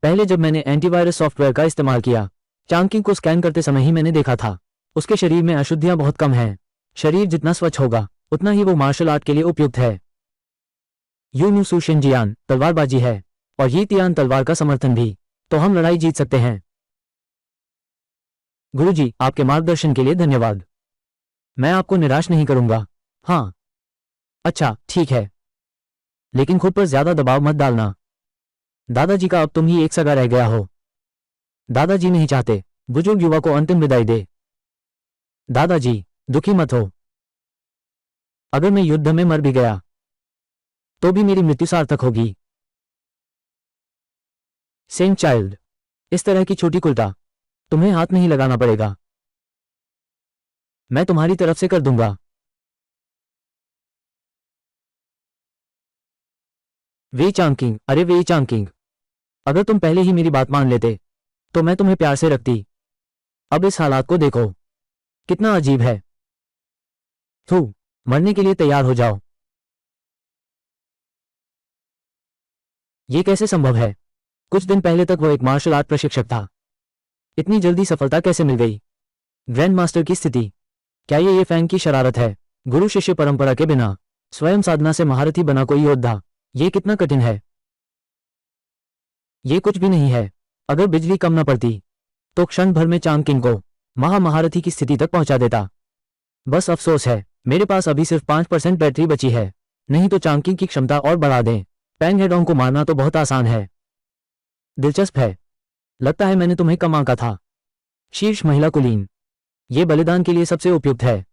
Speaker 1: पहले जब मैंने एंटीवायरस सॉफ्टवेयर का इस्तेमाल किया, चांकिंग को स्कैन करते समय ही मैंने देखा था उसके शरीर में अशुद्धियां बहुत कम हैं। शरीर जितना स्वच्छ होगा उतना ही वो मार्शल आर्ट के लिए उपयुक्त है। यू न्यू सू शिनजियान तलवारबाजी है, और ये तियान तलवार का समर्थन भी, तो हम लड़ाई जीत सकते हैं। गुरुजी, आपके मार्गदर्शन के लिए धन्यवाद। मैं आपको निराश नहीं करूंगा। हाँ, अच्छा, ठीक है, लेकिन खुद पर ज्यादा दबाव मत डालना। दादाजी का अब तुम ही एक सगा रह गया हो। दादाजी नहीं चाहते बुजुर्ग युवा को अंतिम विदाई दे। दादाजी, दुखी मत हो। अगर मैं युद्ध में मर भी गया तो भी मेरी मृत्यु सार्थक होगी। सेंट चाइल्ड, इस तरह की छोटी कुलटा तुम्हें हाथ नहीं लगाना पड़ेगा। मैं तुम्हारी तरफ से कर दूंगा। वे चांकिंग, अरे वे चांकिंग, अगर तुम पहले ही मेरी बात मान लेते तो मैं तुम्हें प्यार से रखती। अब इस हालात को देखो, कितना अजीब है। थू, मरने के लिए तैयार हो जाओ। ये कैसे संभव है? कुछ दिन पहले तक वो एक मार्शल आर्ट प्रशिक्षक था। इतनी जल्दी सफलता कैसे मिल गई? ग्रैंड मास्टर की स्थिति, क्या ये फैंग की शरारत है? गुरु शिष्य परंपरा के बिना स्वयं साधना से महारथी बना कोई योद्धा, ये कितना कठिन है। ये कुछ भी नहीं है। अगर बिजली कम न पड़ती तो क्षण भर में चांग किंग को महारथी की स्थिति तक पहुंचा देता। बस अफसोस है मेरे पास अभी सिर्फ 5% बैटरी बची है, नहीं तो चांग किंग की क्षमता और बढ़ा दें। पैंग हेडोंग को मारना तो बहुत आसान है। दिलचस्प है, लगता है मैंने तुम्हें कम आंका था। शीर्ष महिला कुलीन, ये बलिदान के लिए सबसे उपयुक्त है।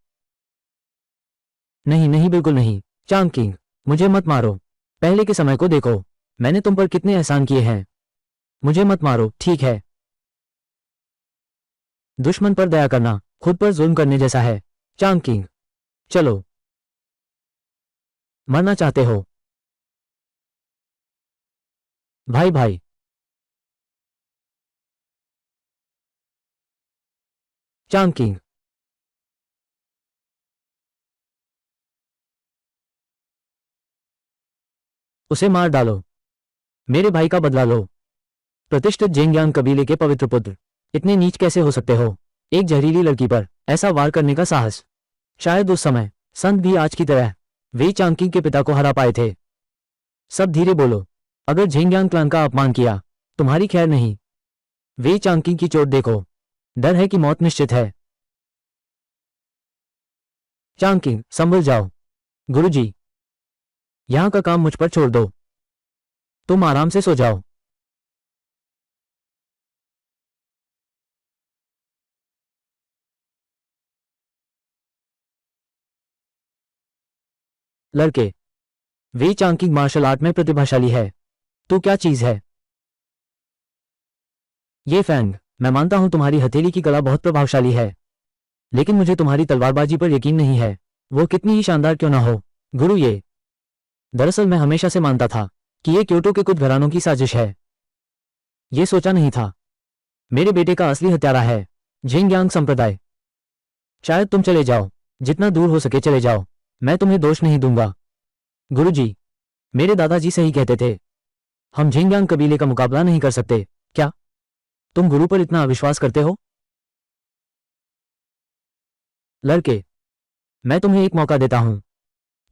Speaker 1: नहीं नहीं, बिल्कुल नहीं। चांग किंग, मुझे मत मारो। पहले के समय को देखो, मैंने तुम पर कितने एहसान किए हैं। मुझे मत मारो, ठीक है? दुश्मन पर दया करना खुद पर जुल्म करने जैसा है। चांग किंग, चलो, मरना चाहते हो? भाई भाई, चांग किंग, उसे मार डालो। मेरे भाई का बदला लो। प्रतिष्ठित जेंग्यांग कबीले के पवित्र पुत्र, इतने नीच कैसे हो सकते हो? एक जहरीली लड़की पर ऐसा वार करने का साहस। शायद उस समय संत भी आज की तरह वे चांगकिंग के पिता को हरा पाए थे। सब धीरे बोलो। अगर झेंग्यांग क्लान का अपमान किया, तुम्हारी खैर नहीं। वे चांगकिंग की चोट देखो। डर है कि मौत निश्चित है। चांगकिंग, संभल जाओ। गुरुजी, यहां का काम मुझ पर छोड़ दो। तुम आराम से सो जाओ। लड़के, वे चांगकिंग मार्शल आर्ट में प्रतिभाशाली है। तू क्या चीज है? ये फैंग, मैं मानता हूं तुम्हारी हथेली की कला बहुत प्रभावशाली है, लेकिन मुझे तुम्हारी तलवारबाजी पर यकीन नहीं है, वो कितनी ही शानदार क्यों ना हो। गुरु, ये दरअसल मैं हमेशा से मानता था कि ये क्योटो के कुछ घरानों की साजिश है। ये सोचा नहीं था मेरे बेटे का असली हत्यारा है झिंगयांग संप्रदाय। शायद तुम चले जाओ, जितना दूर हो सके चले जाओ। मैं तुम्हें दोष नहीं दूंगा। गुरुजी, मेरे दादाजी सही कहते थे, हम झिंगयांग कबीले का मुकाबला नहीं कर सकते। क्या तुम गुरु पर इतना अविश्वास करते हो? लड़के, मैं तुम्हें एक मौका देता हूं।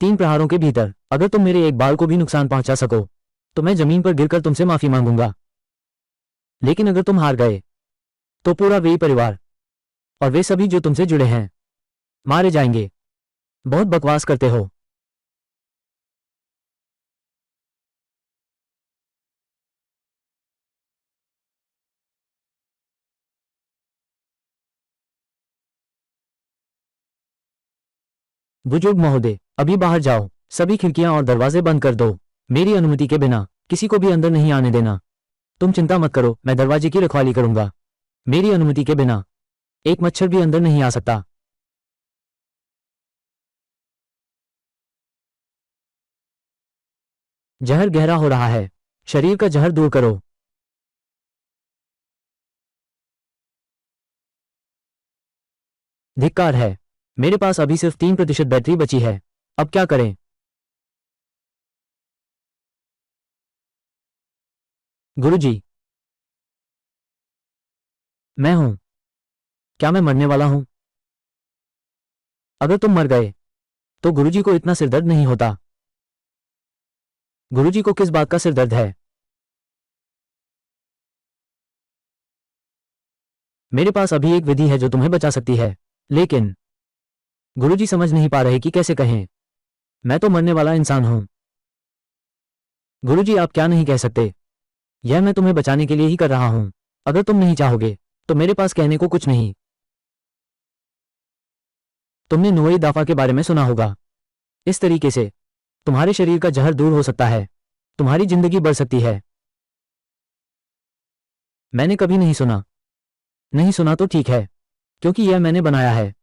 Speaker 1: 3 प्रहारों के भीतर अगर तुम मेरे एक बाल को भी नुकसान पहुंचा सको तो मैं जमीन पर गिरकर तुमसे माफी मांगूंगा। लेकिन अगर तुम हार गए तो पूरा वे परिवार और वे सभी जो तुमसे जुड़े हैं मारे जाएंगे। बहुत बकवास करते हो। बुजुर्ग महोदय, अभी बाहर जाओ। सभी खिड़कियां और दरवाजे बंद कर दो। मेरी अनुमति के बिना किसी को भी अंदर नहीं आने देना। तुम चिंता मत करो, मैं दरवाजे की रखवाली करूंगा। मेरी अनुमति के बिना एक मच्छर भी अंदर नहीं आ सकता। जहर गहरा हो रहा है। शरीर का जहर दूर करो। धिक्कार है। मेरे पास अभी सिर्फ 3% बैटरी बची है। अब क्या करें? गुरुजी, मैं हूं। क्या मैं मरने वाला हूं? अगर तुम मर गए तो गुरुजी को इतना सिरदर्द नहीं होता। गुरुजी को किस बात का सिरदर्द है? मेरे पास अभी एक विधि है जो तुम्हें बचा सकती है, लेकिन गुरुजी समझ नहीं पा रहे कि कैसे कहें। मैं तो मरने वाला इंसान हूं। गुरुजी, आप क्या नहीं कह सकते? यह मैं तुम्हें बचाने के लिए ही कर रहा हूं। अगर तुम नहीं चाहोगे तो मेरे पास कहने को कुछ नहीं। तुमने नुई दाफा के बारे में सुना होगा। इस तरीके से तुम्हारे शरीर का जहर दूर हो सकता है, तुम्हारी जिंदगी बढ़ सकती है। मैंने कभी नहीं सुना। नहीं सुना तो ठीक है, क्योंकि यह मैंने बनाया है।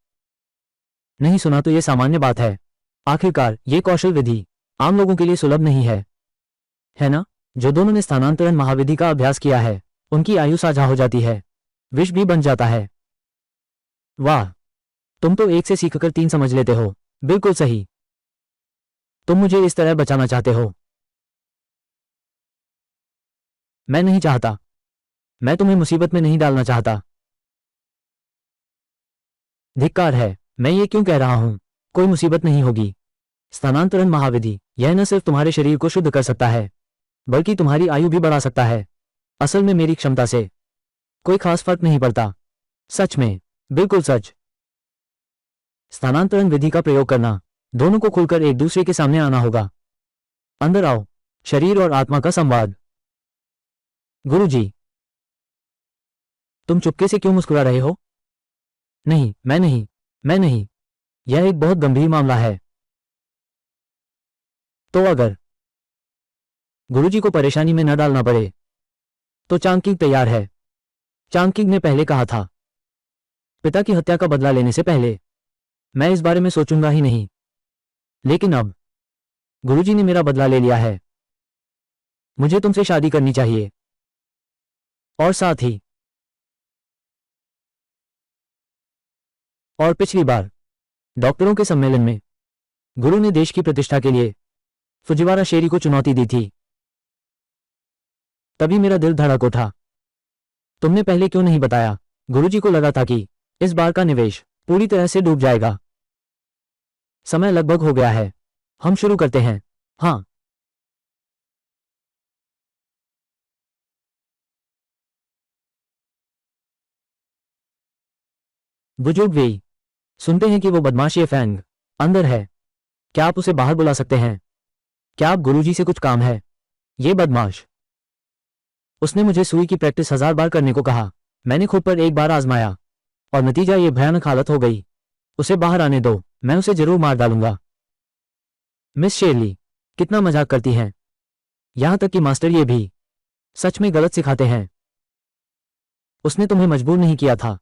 Speaker 1: नहीं सुना तो यह सामान्य बात है। आखिरकार ये कौशल विधि आम लोगों के लिए सुलभ नहीं है ना? जो दोनों ने स्थानांतरण महाविधि का अभ्यास किया है उनकी आयु साझा हो जाती है, विष भी बन जाता है। वाह, तुम तो 1 से सीखकर 3 समझ लेते हो। बिल्कुल सही। तुम मुझे इस तरह बचाना चाहते हो? मैं नहीं चाहता। मैं तुम्हें मुसीबत में नहीं डालना चाहता। धिक्कार है, मैं ये क्यों कह रहा हूं? कोई मुसीबत नहीं होगी। स्थानांतरण महाविधि यह न सिर्फ तुम्हारे शरीर को शुद्ध कर सकता है बल्कि तुम्हारी आयु भी बढ़ा सकता है। असल में मेरी क्षमता से कोई खास फर्क नहीं पड़ता। सच में, बिल्कुल सच। स्थानांतरण विधि का प्रयोग करना, दोनों को खुलकर एक दूसरे के सामने आना होगा। अंदर आओ। शरीर और आत्मा का संवाद। गुरुजी, तुम चुपके से क्यों मुस्कुरा रहे हो? नहीं, मैं नहीं। यह एक बहुत गंभीर मामला है। तो अगर गुरुजी को परेशानी में न डालना पड़े तो चांगकिंग तैयार है। चांगकिंग ने पहले कहा था, पिता की हत्या का बदला लेने से पहले मैं इस बारे में सोचूंगा ही नहीं। लेकिन अब गुरुजी ने मेरा बदला ले लिया है। मुझे तुमसे शादी करनी चाहिए। और साथ ही और पिछली बार डॉक्टरों के सम्मेलन में गुरु ने देश की प्रतिष्ठा के लिए फुजिवारा शेरी को चुनौती दी थी। तभी मेरा दिल धड़क उठा। तुमने पहले क्यों नहीं बताया? गुरुजी को लगा था कि इस बार का निवेश पूरी तरह से डूब जाएगा। समय लगभग हो गया है। हम शुरू करते हैं। हाँ। बुजुर्ग वेई, सुनते हैं कि वो बदमाश ये फैंग अंदर है। क्या आप उसे बाहर बुला सकते हैं? क्या आप गुरुजी से कुछ काम है? ये बदमाश, उसने मुझे सुई की प्रैक्टिस 1000 बार करने को कहा। मैंने खुद पर एक बार आजमाया और नतीजा ये भयानक हालत हो गई। उसे बाहर आने दो, मैं उसे जरूर मार डालूंगा। मिस शेरली कितना मजाक करती हैं। यहां तक कि मास्टर ये भी सच में गलत सिखाते हैं। उसने तुम्हें मजबूर नहीं किया था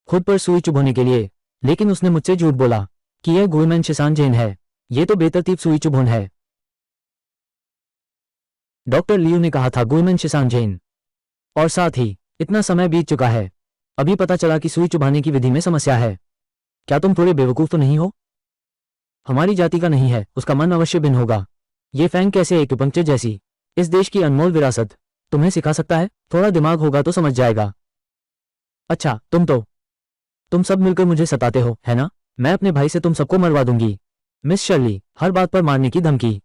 Speaker 1: खुद पर सुई चुभोने के लिए, लेकिन उसने मुझसे झूठ बोला कि यह गुइमैन शिसान जेन है। यह तो बेतरतीब सुई चुभोन है। डॉक्टर लियू ने कहा था गुइमैन शिसान जेन। और साथ ही इतना समय बीत चुका है, अभी पता चला कि सुई चुभाने की विधि में समस्या है। क्या तुम थोड़े बेवकूफ तो नहीं हो? हमारी जाति का नहीं है, उसका मन अवश्य भिन्न होगा। ये फैंग कैसे एक्यूपंक्चर जैसी इस देश की अनमोल विरासत तुम्हें सिखा सकता है? थोड़ा दिमाग होगा तो समझ जाएगा। अच्छा, तुम सब मिलकर मुझे सताते हो, है ना? मैं अपने भाई से तुम सबको मरवा दूंगी। मिस शर्ली, हर बात पर मारने की धमकी।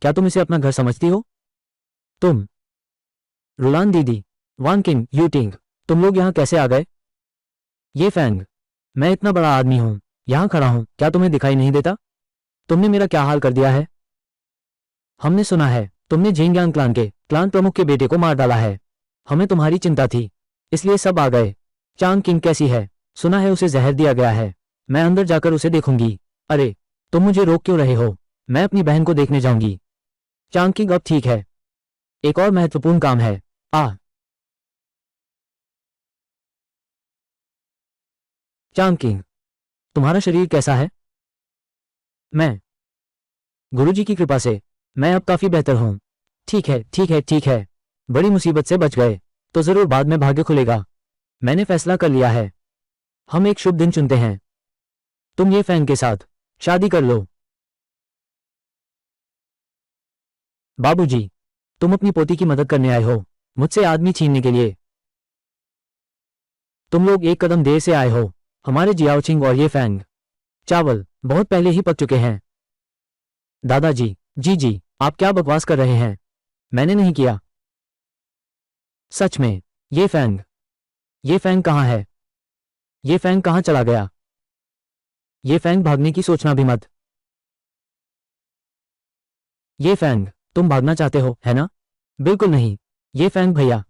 Speaker 1: क्या तुम इसे अपना घर समझती हो? तुम, रुलान दीदी, वान किंग, यूटिंग, तुम लोग यहां कैसे आ गए? ये फैंग, मैं इतना बड़ा आदमी हूं, यहां खड़ा हूं, क्या तुम्हें दिखाई नहीं देता? तुमने मेरा क्या हाल कर दिया है? हमने सुना है तुमने जेंग्यांग क्लान प्रमुख के बेटे को मार डाला है। हमें तुम्हारी चिंता थी, इसलिए सब आ गए। चांग किंग कैसी है? सुना है उसे जहर दिया गया है। मैं अंदर जाकर उसे देखूंगी। अरे, तुम मुझे रोक क्यों रहे हो? मैं अपनी बहन को देखने जाऊंगी। चांग किंग, अब ठीक है, एक और महत्वपूर्ण काम है। चांग किंग, तुम्हारा शरीर कैसा है? मैं, गुरुजी की कृपा से मैं अब काफी बेहतर हूं। ठीक है, ठीक है, ठीक है। बड़ी मुसीबत से बच गए, तो जरूर बाद में भाग्य खुलेगा। मैंने फैसला कर लिया है। हम एक शुभ दिन चुनते हैं। तुम ये फैंग के साथ शादी कर लो। बाबूजी, तुम अपनी पोती की मदद करने आए हो, मुझसे आदमी छीनने के लिए। तुम लोग एक कदम देर से आए हो। हमारे जियाओचिंग और ये फैंग चावल बहुत पहले ही पक चुके हैं। दादाजी, जी, आप क्या बकवास कर रहे हैं? मैंने नहीं किया। सच में, ये फैंग कहाँ है? ये फैंग कहाँ चला गया? ये फैंग, भागने की सोचना भी मत। ये फैंग, तुम भागना चाहते हो, है ना? बिल्कुल नहीं। ये फैंग भैया,